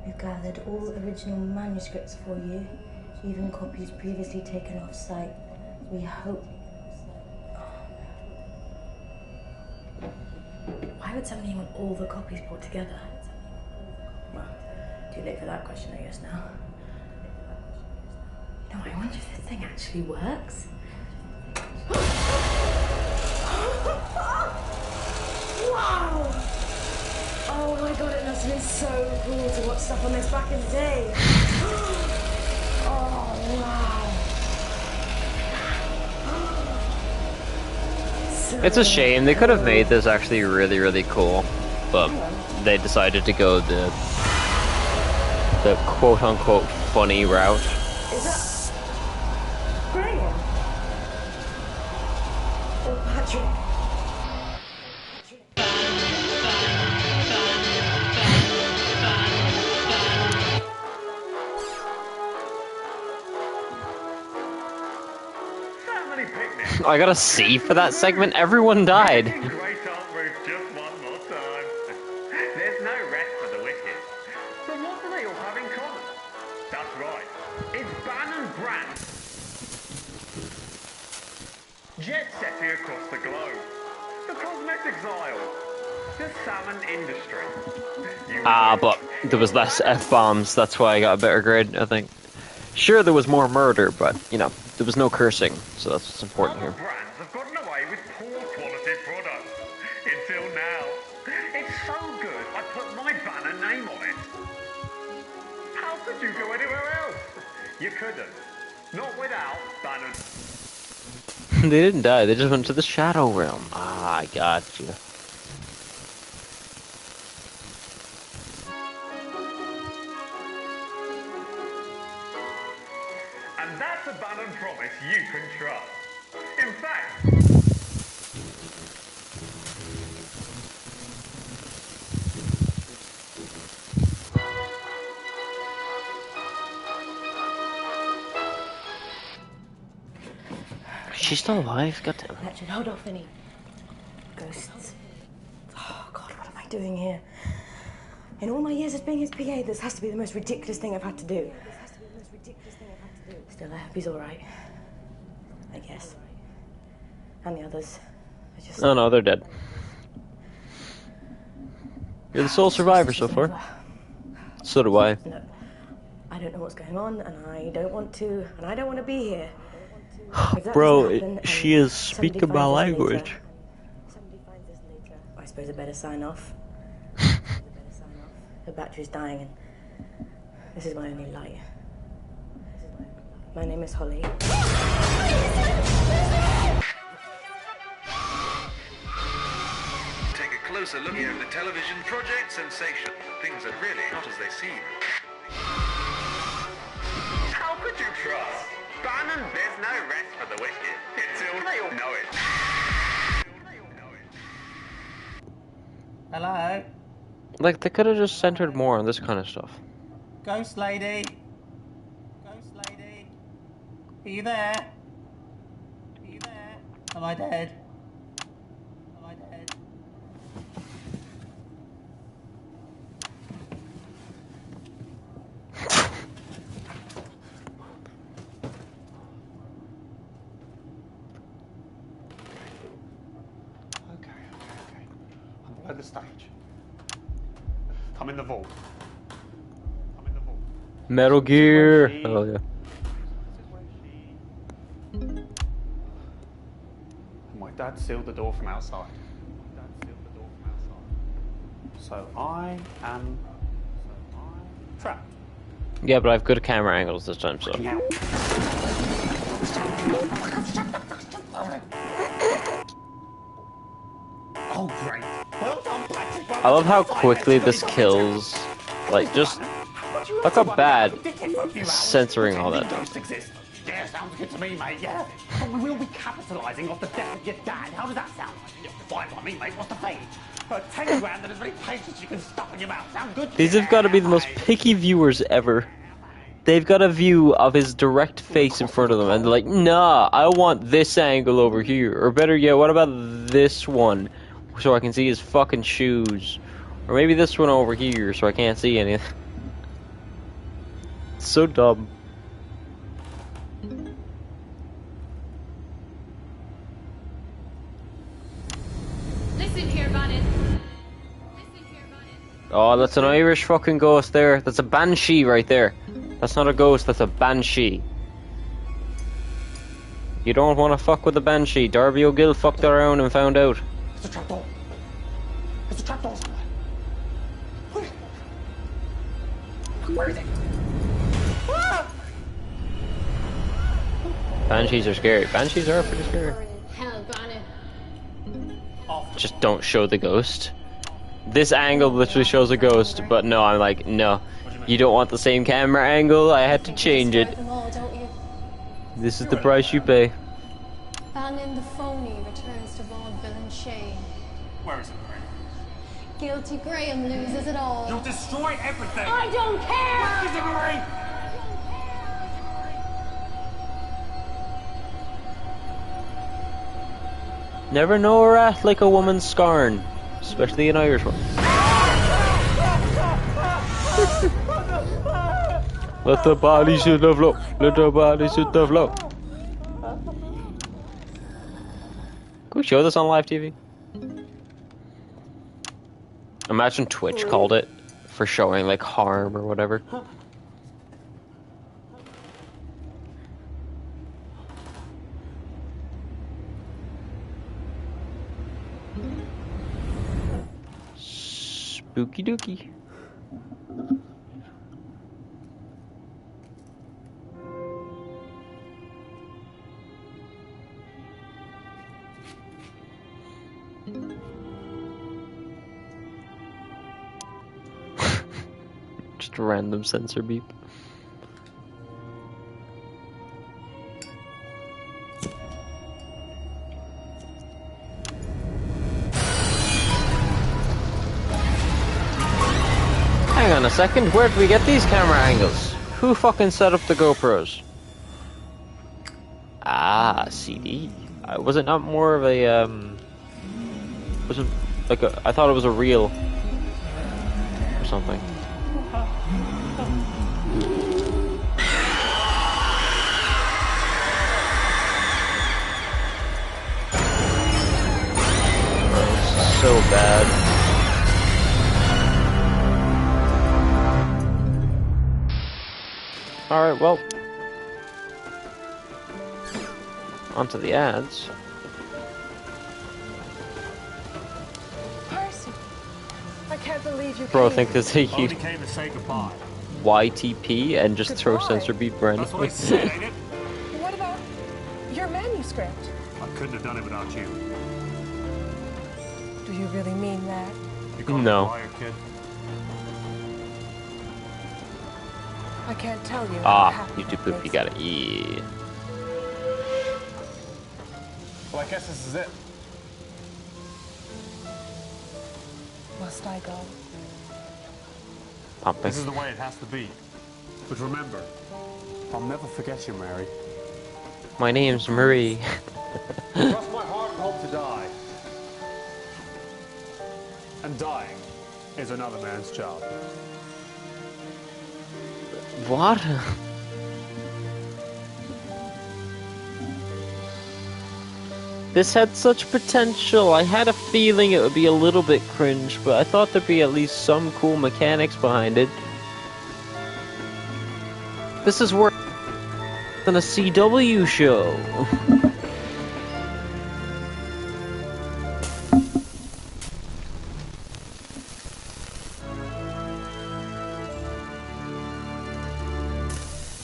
Speaker 20: we've gathered all original manuscripts for you, even copies previously taken off site. We hope. Why would somebody want all the copies brought together? Well, too late for that question, I guess now. No, I wonder if the thing actually works. Wow! Oh my god, it must have been so cool to watch stuff on this back in the day. Oh wow.
Speaker 1: It's a shame. They could have made this actually really, really cool, but they decided to go the quote-unquote funny route.
Speaker 20: Is that Graham? Or Patrick?
Speaker 1: I got a C for that segment. Everyone died.
Speaker 15: There's no rest for the wicked. But what do they all have in common? That's right. It's Bannon Brand. Jet setting across the globe. The cosmetics aisle. The salmon industry.
Speaker 1: But there was less F-bombs. That's why I got a better grade, I think. Sure, there was more murder, but, you know, there was no cursing, so that's what's important here.
Speaker 15: Brands have gotten away with poor quality products. Until now. It's so good, I put my banner name on it. How could you go anywhere else? You couldn't. Not without Bannon.
Speaker 1: They didn't die, they just went to the Shadow Realm. Ah, I got you.
Speaker 15: And that's a Bannon promise you can trust. In fact,
Speaker 1: She's still alive? Goddamn.
Speaker 20: Richard, hold off, Vinny. Ghosts. Oh god, what am I doing here? In all my years as being his PA, this has to be the most ridiculous thing I've had to do. Still, I hope he's alright. I guess. And the others are just...
Speaker 1: Oh no, they're dead. You're the sole survivor so far. So do I.
Speaker 20: No, I don't know what's going on, and I don't want to, and I don't want to be here. If that
Speaker 1: Bro,
Speaker 20: doesn't happen,
Speaker 1: she
Speaker 20: and
Speaker 1: is
Speaker 20: somebody
Speaker 1: speaking my
Speaker 20: finds us
Speaker 1: language.
Speaker 20: later, I suppose I better sign off. The battery's dying, and this is my only light. My name is Holly.
Speaker 19: Take a closer look here at the television Project Sensation. Things are really not as they seem.
Speaker 15: how could you trust? Bannon, there's no rest for the wicked. Until they all know it.
Speaker 7: Hello?
Speaker 1: Like, they could have just centered more on this kind of stuff.
Speaker 7: Ghost lady? Ghost lady? Are you there? Are you there? Am I dead? Am I dead?
Speaker 17: the stage. I'm in the vault.
Speaker 1: Metal Gear. Oh yeah.
Speaker 17: My dad sealed the door from outside. So I am trapped.
Speaker 1: Yeah, but I have good camera angles this time, so.
Speaker 17: Oh great. Well done, Patrick.
Speaker 1: I love how quickly this kills. Like, just look how bad censoring all that does.
Speaker 17: Yeah, sounds good to me, mate, yeah. But we will be capitalising off the death of your dad. How does that sound? Fine by me, mate. What's the fee? For 10 grand and as many patients you can stuff in your mouth. Sound good?
Speaker 1: These have got to be the most picky viewers ever. They've got a view of his direct face in front of them, and they're like, nah, I want this angle over here. Or better yet, what about this one? So I can see his fucking shoes. Or maybe this one over here, so I can't see anything. It's so dumb.
Speaker 5: Listen here, Bannon.
Speaker 1: Oh, that's an Irish fucking ghost there. That's a banshee right there. That's not a ghost, that's a banshee. You don't want to fuck with the banshee. Darby O'Gill fucked around and found out.
Speaker 17: It's a trapdoor. It's a trapdoor somewhere. Where is it?
Speaker 1: Banshees are scary. Banshees are pretty scary.
Speaker 5: Hell, Bannon.
Speaker 1: Just don't show the ghost. This angle literally shows a ghost, but no, I'm like, no. You don't want the same camera angle? I had to change it.
Speaker 10: Them all, don't you?
Speaker 1: This is the price you pay.
Speaker 10: Bannon the phony returns to vaudeville and shame.
Speaker 17: Where is it, Marie?
Speaker 10: Guilty Graham loses it all.
Speaker 17: You'll destroy everything!
Speaker 10: I don't care!
Speaker 17: Where is it, Marie?
Speaker 1: Never know a rat like a woman's scorn. Especially an Irish one. Let the body shoot the flow. Let the body shoot the flow. Can we show this on live TV? Imagine Twitch called it for showing like harm or whatever. Spooky dooky. Just a random sensor beep. Hang on a second, where did we get these camera angles? Who fucking set up the GoPros? Ah, CD. Was it not more of a, was it like a, I thought it was a reel or something. So bad. Alright, well. Onto the ads.
Speaker 3: Percy, I can't believe you
Speaker 1: Bro, I
Speaker 3: came.
Speaker 1: think there's a huge
Speaker 17: Only came to say goodbye.
Speaker 1: YTP and just throw censor beat Brand.
Speaker 17: That's what I said, ain't it?
Speaker 3: What about your manuscript?
Speaker 17: I couldn't have done it without you.
Speaker 3: Do you really mean that?
Speaker 17: You got
Speaker 1: No.
Speaker 17: a liar, kid.
Speaker 3: I can't tell you. how
Speaker 1: Ah,
Speaker 3: happy
Speaker 1: YouTube
Speaker 3: that
Speaker 1: poop,
Speaker 3: makes
Speaker 1: you got it. Yeah.
Speaker 11: Well, I guess this is it.
Speaker 3: me. Must I go?
Speaker 1: Pumping.
Speaker 17: This is the way it has to be. But remember, I'll never forget you, Mary.
Speaker 1: My name's Marie.
Speaker 17: Cross my heart and hope to die. And dying is another man's job.
Speaker 1: What? This had such potential. I had a feeling it would be a little bit cringe, but I thought there'd be at least some cool mechanics behind it. This is worse than a CW show.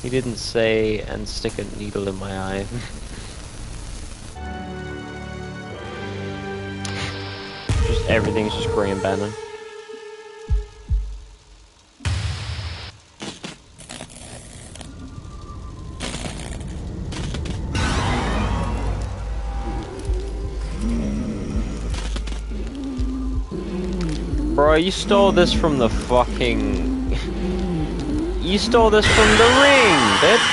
Speaker 1: He didn't say and stick a needle in my eye. Just everything's just Graham Bannon. Bro, you stole this from the fucking... You stole this from the ring, bitch!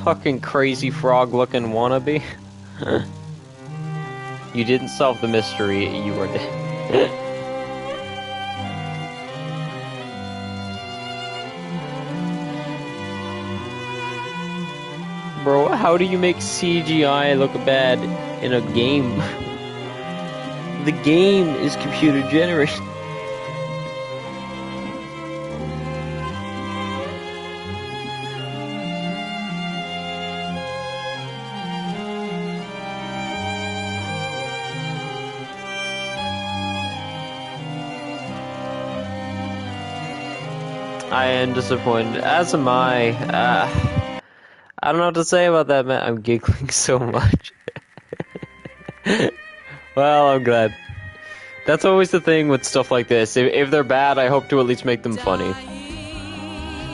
Speaker 1: Fucking crazy frog-looking wannabe. You didn't solve the mystery, you were dead. Bro, how do you make CGI look bad in a game? The game is computer generated. I am disappointed, as am I. I don't know what to say about that, man. I'm giggling so much. Well, I'm glad. That's always the thing with stuff like this. If they're bad, I hope to at least make them funny.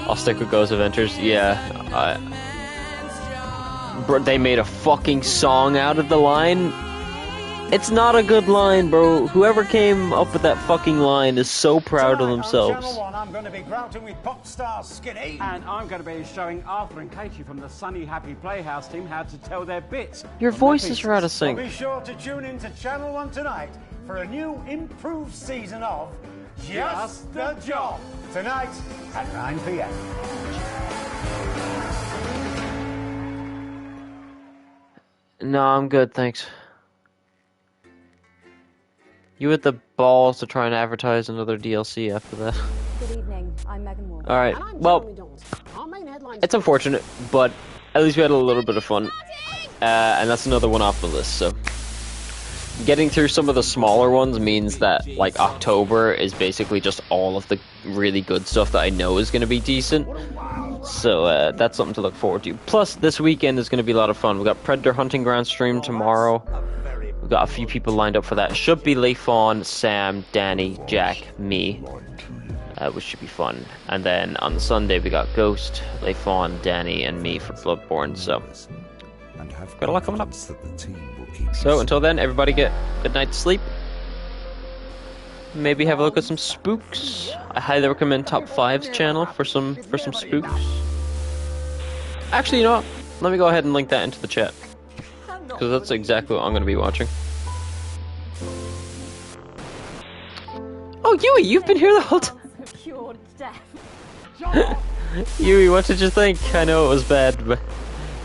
Speaker 1: I'll stick with Ghost Adventures. Yeah. They made a fucking song out of the line. It's not a good line, bro. Whoever came up with that fucking line is so proud of themselves.
Speaker 7: On Channel 1, I'm going to be grouting with pop star Skinny. And I'm going to be showing Arthur and Katie from the Sunny Happy Playhouse team how to tell their bits.
Speaker 1: Your voices are out of sync.
Speaker 7: Be sure to tune in to Channel 1 tonight for a new improved season of Just the Job. Tonight at 9 p.m.
Speaker 1: No, I'm good, thanks. You had the balls to try and advertise another DLC after that.
Speaker 21: Good evening, I'm Megan Moore.
Speaker 1: Alright, well, it's unfortunate, but at least we had a little bit of fun. And that's another one off the list, so. Getting through some of the smaller ones means that, like, October is basically just all of the really good stuff that I know is going to be decent. So, that's something to look forward to. Plus, this weekend is going to be a lot of fun. We've got Predator Hunting Ground stream tomorrow. We've got a few people lined up for that. It should be Leifon, Sam, Danny, Jack, me, which should be fun. And then on Sunday we got Ghost, Leifon, Danny, and me for Bloodborne. So got a lot coming up. So until then, everybody get a good night's sleep. Maybe have a look at some spooks. I highly recommend Top 5's channel for some spooks. Actually, you know what? Let me go ahead and link that into the chat. Because that's exactly what I'm going to be watching. Oh, Yui, you've been here the whole time. Yui, what did you think? I know it was bad, but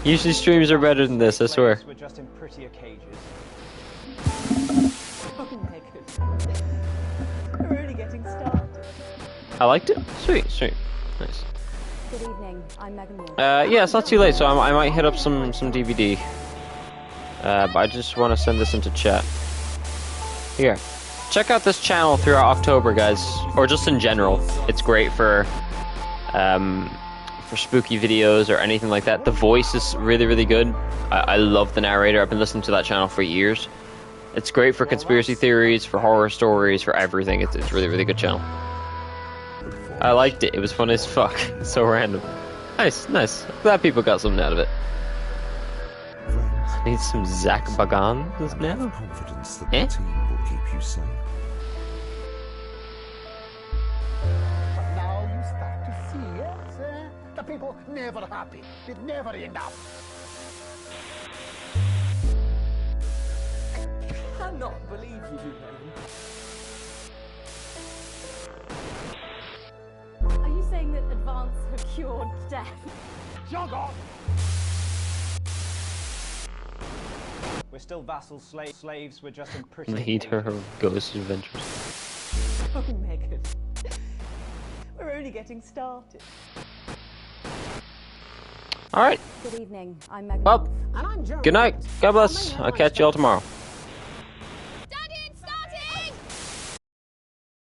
Speaker 1: usually streams are better than this, I swear.
Speaker 2: We're just in prettier cages.
Speaker 21: We're really getting started.
Speaker 1: I liked it. Sweet, sweet. Nice.
Speaker 21: Good evening, I'm Megan Moore.
Speaker 1: Yeah, it's not too late, so I might hit up some DVD. But I just want to send this into chat. Here. Check out this channel throughout October, guys. Or just in general. It's great for spooky videos or anything like that. The voice is really, really good. I love the narrator. I've been listening to that channel for years. It's great for conspiracy theories, for horror stories, for everything. It's a really, really good channel. I liked it. It was fun as fuck. So random. Nice, nice. Glad people got something out of it. Need some Zach Bagan now?
Speaker 18: Confidence that the team will keep you safe.
Speaker 4: But now you start to see, yes? The people never happy. With never enough.
Speaker 21: I cannot believe you, Megan. Are you saying that advance have cured death?
Speaker 4: Jog on!
Speaker 2: We're still vassals, slaves. We're just in pretty.
Speaker 1: Lead her ghost adventures.
Speaker 3: Oh, Megan. We're only getting started.
Speaker 1: All right.
Speaker 3: Good evening. I'm Megan.
Speaker 1: Well,
Speaker 9: And I'm Jeremy.
Speaker 1: good night. God bless. I'll catch you all tomorrow.